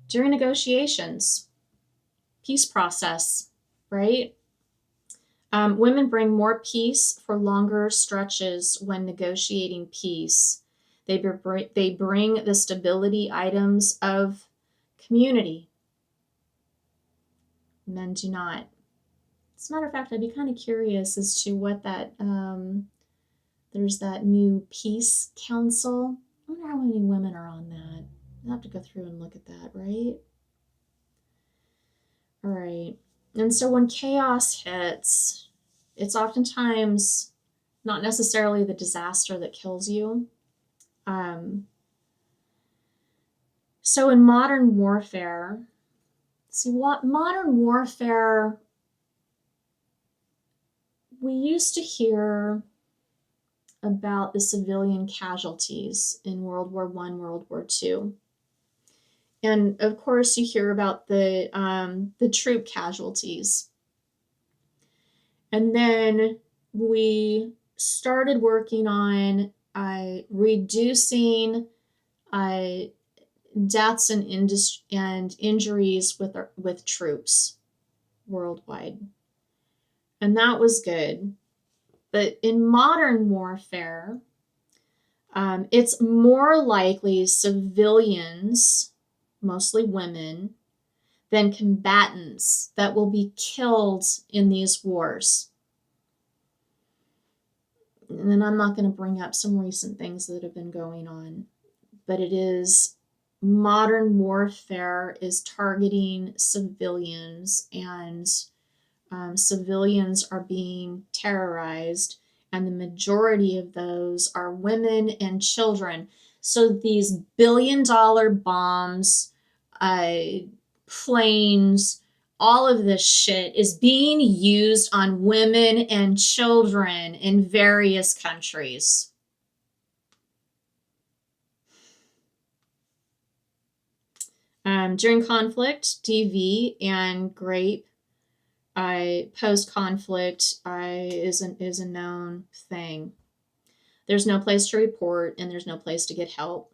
During negotiations, peace process, right? Women bring more peace for longer stretches when negotiating peace. They bring the stability items of community. Men do not. As a matter of fact, I'd be kind of curious as to what that, there's that new peace council. I wonder how many women are on that. I'll have to go through and look at that, right? All right. And so when chaos hits, it's oftentimes not necessarily the disaster that kills you. So in modern warfare, we used to hear about the civilian casualties in World War I, World War II. And of course, you hear about the troop casualties. And then we started working on reducing deaths and injuries with troops worldwide. And that was good. But in modern warfare, it's more likely civilians, mostly women, than combatants that will be killed in these wars. And then I'm not going to bring up some recent things that have been going on, but it is modern warfare is targeting civilians, and civilians are being terrorized, and the majority of those are women and children. So these billion-dollar bombs, planes, all of this shit is being used on women and children in various countries. During conflict, DV and GRAPE, post-conflict is a known thing. There's no place to report, and there's no place to get help.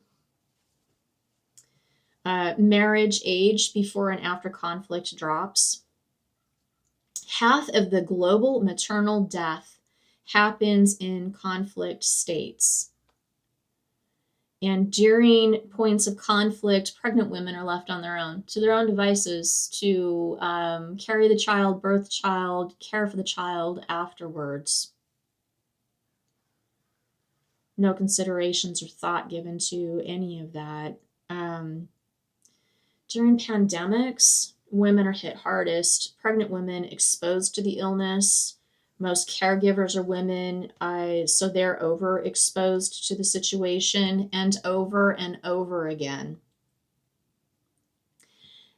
Marriage age before and after conflict drops. Half of the global maternal death happens in conflict states. And during points of conflict, pregnant women are left on their own, to their own devices, to carry the child, birth the child, care for the child afterwards. No considerations or thought given to any of that. During pandemics, women are hit hardest. Pregnant women exposed to the illness. Most caregivers are women, so they're overexposed to the situation and over again.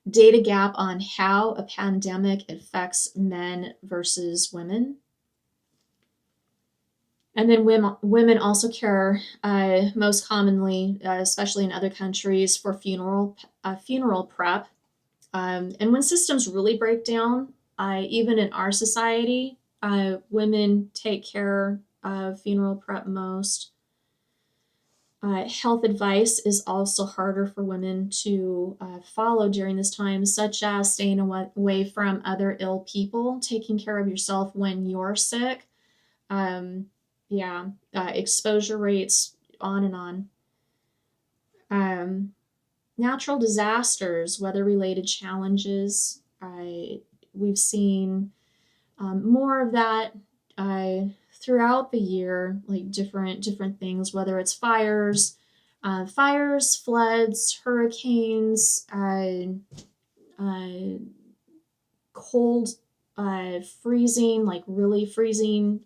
Data gap on how a pandemic affects men versus women. And then women also care most commonly, especially in other countries, for funeral prep. And when systems really break down, even in our society, women take care of funeral prep most. Health advice is also harder for women to follow during this time, such as staying away from other ill people, taking care of yourself when you're sick. Um, yeah, exposure rates, on and on. Um, Natural disasters, weather related challenges. We've seen more of that uh, throughout the year, like different things, whether it's fires, floods, hurricanes, uh, cold, freezing, like really freezing,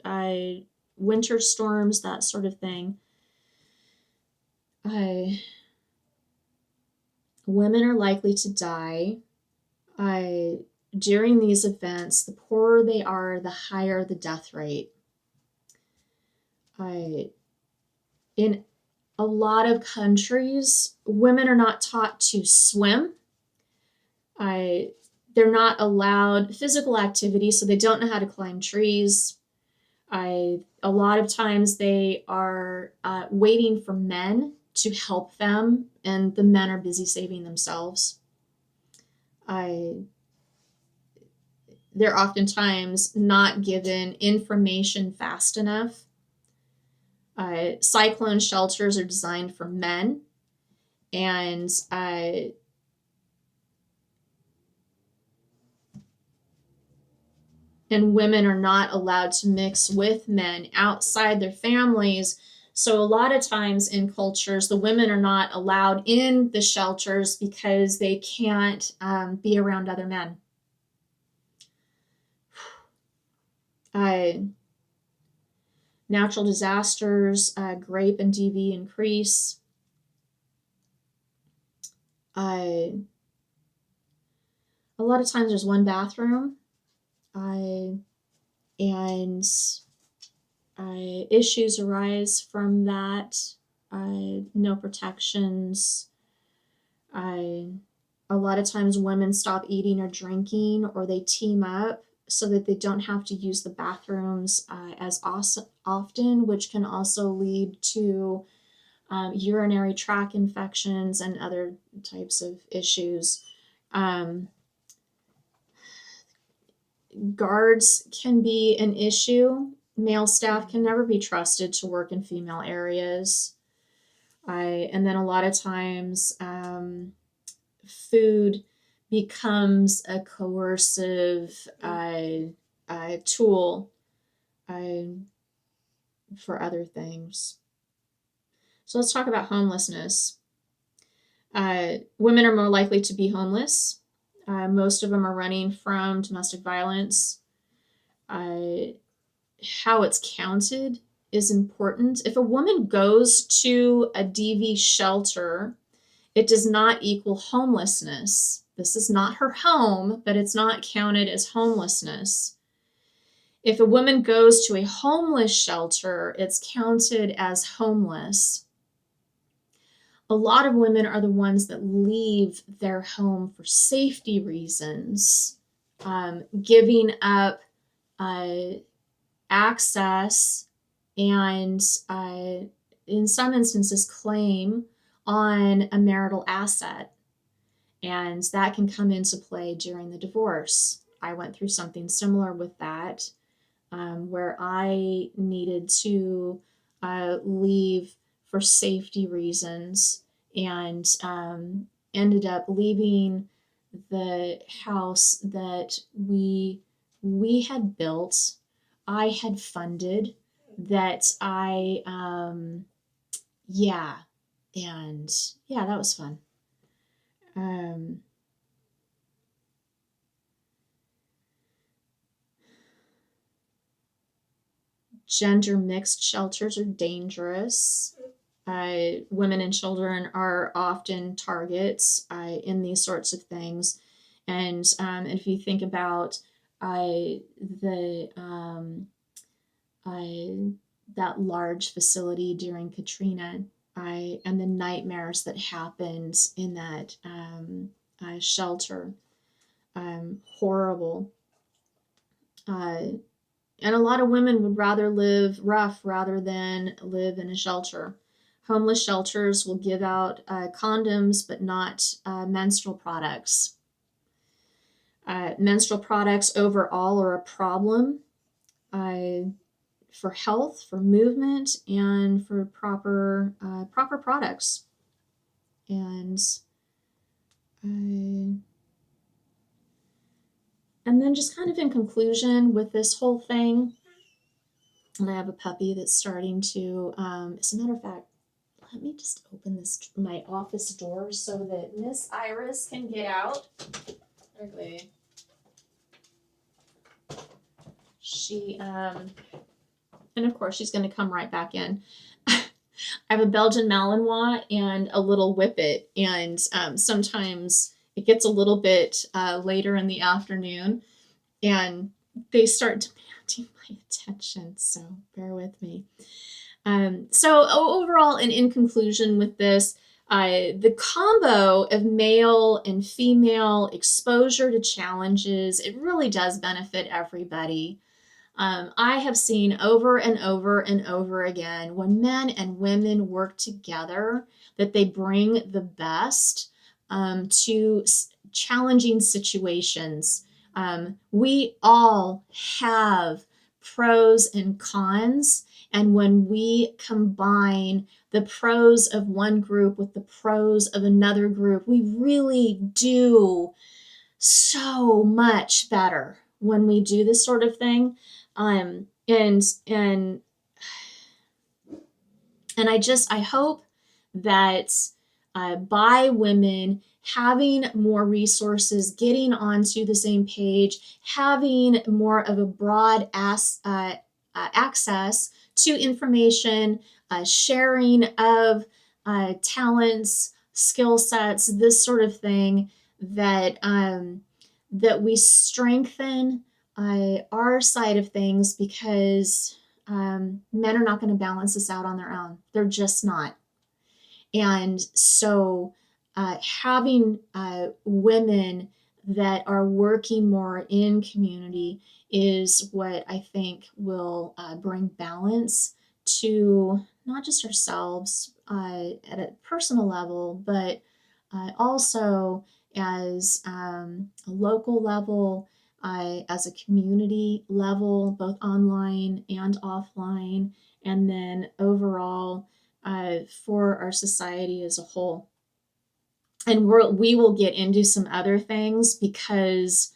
winter storms, that sort of thing. Uh, Women are likely to die uh, during these events. The poorer they are, the higher the death rate. In a lot of countries, women are not taught to swim. They're not allowed physical activity, so they don't know how to climb trees. A lot of times they are waiting for men to help them, and the men are busy saving themselves. They're oftentimes not given information fast enough. Cyclone shelters are designed for men, and women are not allowed to mix with men outside their families. So a lot of times in cultures, the women are not allowed in the shelters because they can't be around other men. Natural disasters, grape and DV increase. A lot of times there's one bathroom, and issues arise from that. No protections. A lot of times women stop eating or drinking, or they team up so that they don't have to use the bathrooms as often, which can also lead to urinary tract infections and other types of issues. Guards can be an issue. Male staff can never be trusted to work in female areas. And then a lot of times, food becomes a coercive tool for other things. So let's talk about homelessness. Women are more likely to be homeless. Most of them are running from domestic violence. How it's counted is important. If a woman goes to a DV shelter, it does not equal homelessness. This is not her home, but it's not counted as homelessness. If a woman goes to a homeless shelter, it's counted as homeless. A lot of women are the ones that leave their home for safety reasons, giving up access and, in some instances, claim on a marital asset. And that can come into play during the divorce. I went through something similar with that, where I needed to leave for safety reasons, and ended up leaving the house that we had built, I had funded, that yeah, and yeah, that was fun. Gender mixed shelters are dangerous. Women and children are often targets in these sorts of things. And if you think about that large facility during Katrina, and the nightmares that happened in that shelter, horrible. And a lot of women would rather live rough rather than live in a shelter. Homeless shelters will give out condoms, but not menstrual products. Menstrual products overall are a problem for health, for movement, and for proper products. And then just kind of in conclusion with this whole thing, and I have a puppy that's starting to, as a matter of fact, let me just open my office door so that Miss Iris can get out. Okay. She, and of course she's going to come right back in. I have a Belgian Malinois and a little Whippet, and sometimes it gets a little bit later in the afternoon, and they start demanding my attention, so bear with me. So overall, and in conclusion with this, the combo of male and female exposure to challenges, it really does benefit everybody. I have seen over and over and over again when men and women work together that they bring the best to challenging situations. We all have pros and cons, and when we combine the pros of one group with the pros of another group, we really do so much better when we do this sort of thing. And I hope that by women having more resources, getting onto the same page, having more of a broad access to information, sharing of talents, skill sets, this sort of thing, that we strengthen our side of things, because men are not going to balance this out on their own. They're just not. And so having women that are working more in community is what I think will bring balance to not just ourselves at a personal level, but also as a local level, as a community level, both online and offline, and then overall for our society as a whole. And we will get into some other things, because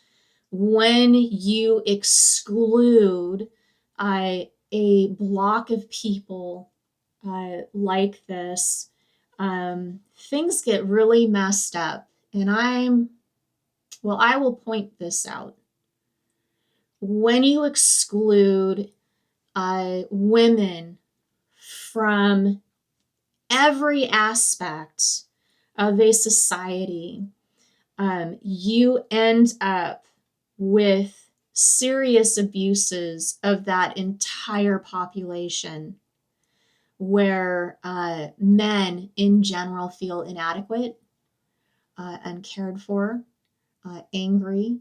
when you exclude a block of people like this, things get really messed up. And I will point this out. When you exclude women from every aspect of a society, you end up with serious abuses of that entire population, where men in general feel inadequate, uncared for, angry.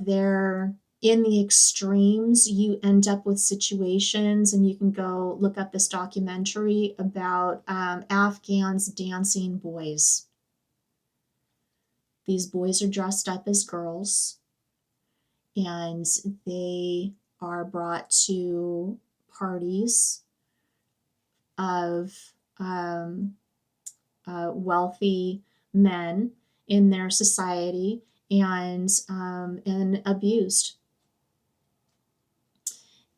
They're in the extremes. You end up with situations, and you can go look up this documentary about Afghans dancing boys. These boys are dressed up as girls, and they are brought to parties of wealthy men in their society, and abused.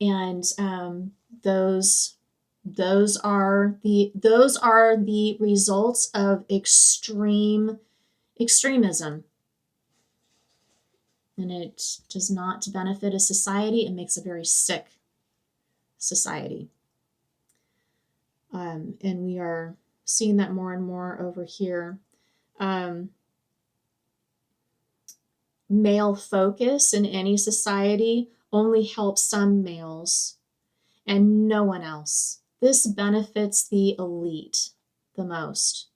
And those are the results of extremism. And it does not benefit a society. It makes a very sick society. And we are seeing that more and more over here. Male focus in any society only helps some males and no one else. This benefits the elite the most.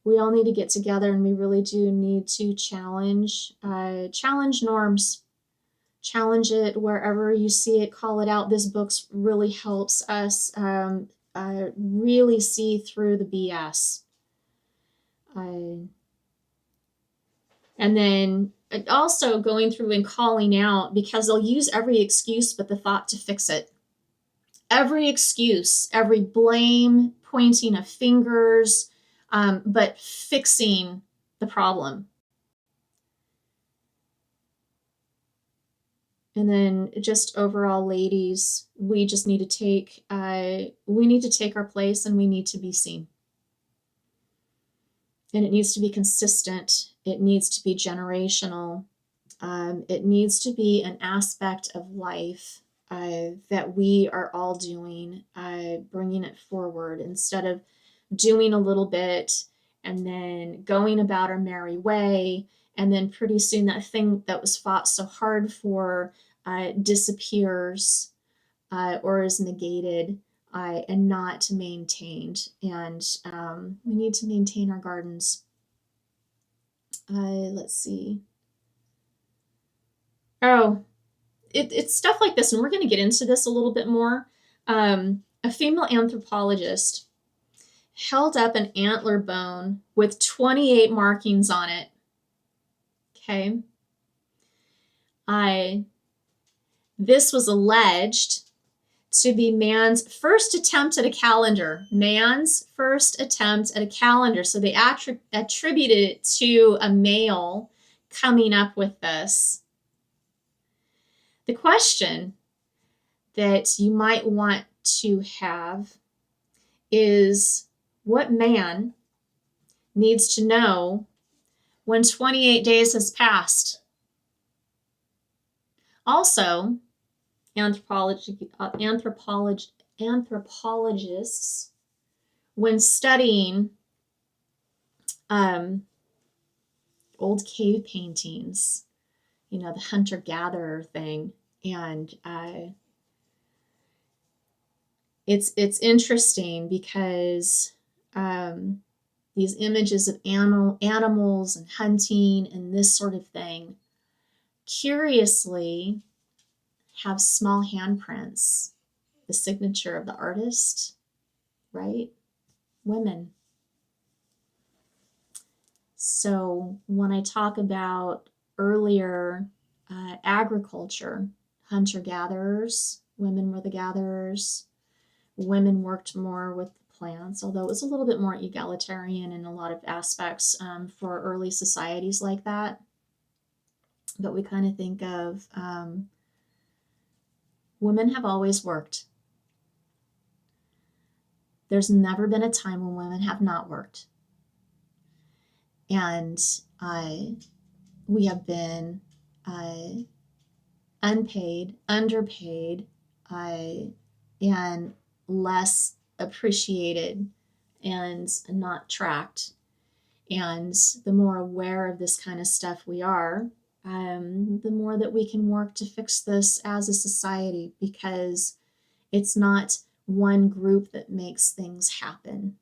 We all need to get together, and we really do need to challenge norms, challenge it wherever you see it, call it out. This book really helps us really see through the BS. And then also going through and calling out, because they'll use every excuse but the thought to fix it. Every excuse, every blame, pointing of fingers, but fixing the problem. And then just overall, ladies, we just need to take our place, and we need to be seen. And it needs to be consistent. It needs to be generational. It needs to be an aspect of life that we are all doing, bringing it forward instead of doing a little bit and then going about our merry way. And then pretty soon that thing that was fought so hard for disappears or is negated and not maintained. And we need to maintain our gardens. Let's see. Oh, it's stuff like this, and we're going to get into this a little bit more. A female anthropologist held up an antler bone with 28 markings on it. Okay. This was alleged to be man's first attempt at a calendar. Man's first attempt at a calendar. So they attributed it to a male coming up with this. The question that you might want to have is, what man needs to know when 28 days has passed? Also, anthropologists, when studying old cave paintings, you know, the hunter-gatherer thing, and it's interesting because these images of animals and hunting and this sort of thing curiously have small handprints, the signature of the artist, right? Women. So when I talk about earlier agriculture, hunter-gatherers, women were the gatherers, women worked more with plants, although it was a little bit more egalitarian in a lot of aspects for early societies like that. But we kind of think of women have always worked. There's never been a time when women have not worked. And we have been unpaid, underpaid, and less appreciated and not tracked. And the more aware of this kind of stuff we are, the more that we can work to fix this as a society, because it's not one group that makes things happen.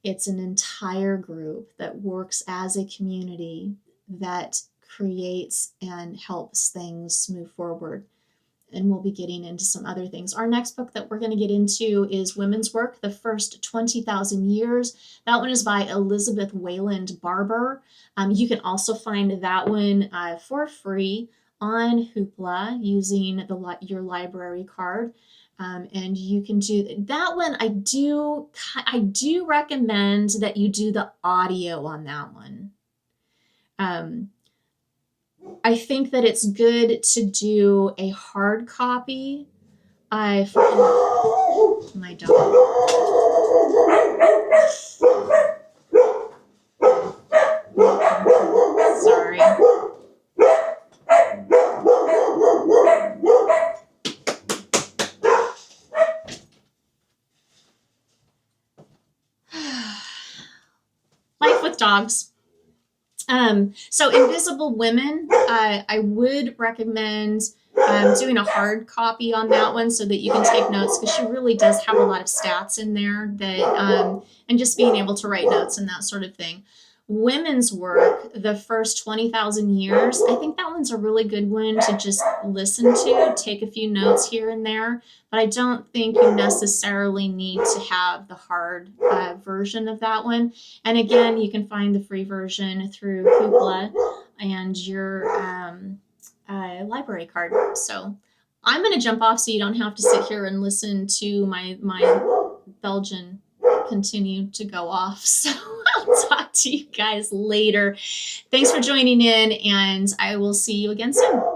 It's an entire group that works as a community that creates and helps things move forward. And we'll be getting into some other things. Our next book that we're going to get into is Women's Work, The First 20,000 Years. That one is by Elizabeth Wayland Barber. You can also find that one for free on Hoopla using your library card. And you can do that one. I do recommend that you do the audio on that one. I think that it's good to do a hard copy. My dog. Sorry. Life with dogs. So Invisible Women, I would recommend doing a hard copy on that one so that you can take notes, because she really does have a lot of stats in there that, and just being able to write notes and that sort of thing. women's work, the first 20,000 years, I think that one's a really good one to just listen to, take a few notes here and there. But I don't think you necessarily need to have the hard version of that one. And again, you can find the free version through Hoopla and your library card. So I'm going to jump off so you don't have to sit here and listen to my Belgian continue to go off. So I'll talk to you guys later. Thanks for joining in, and I will see you again soon.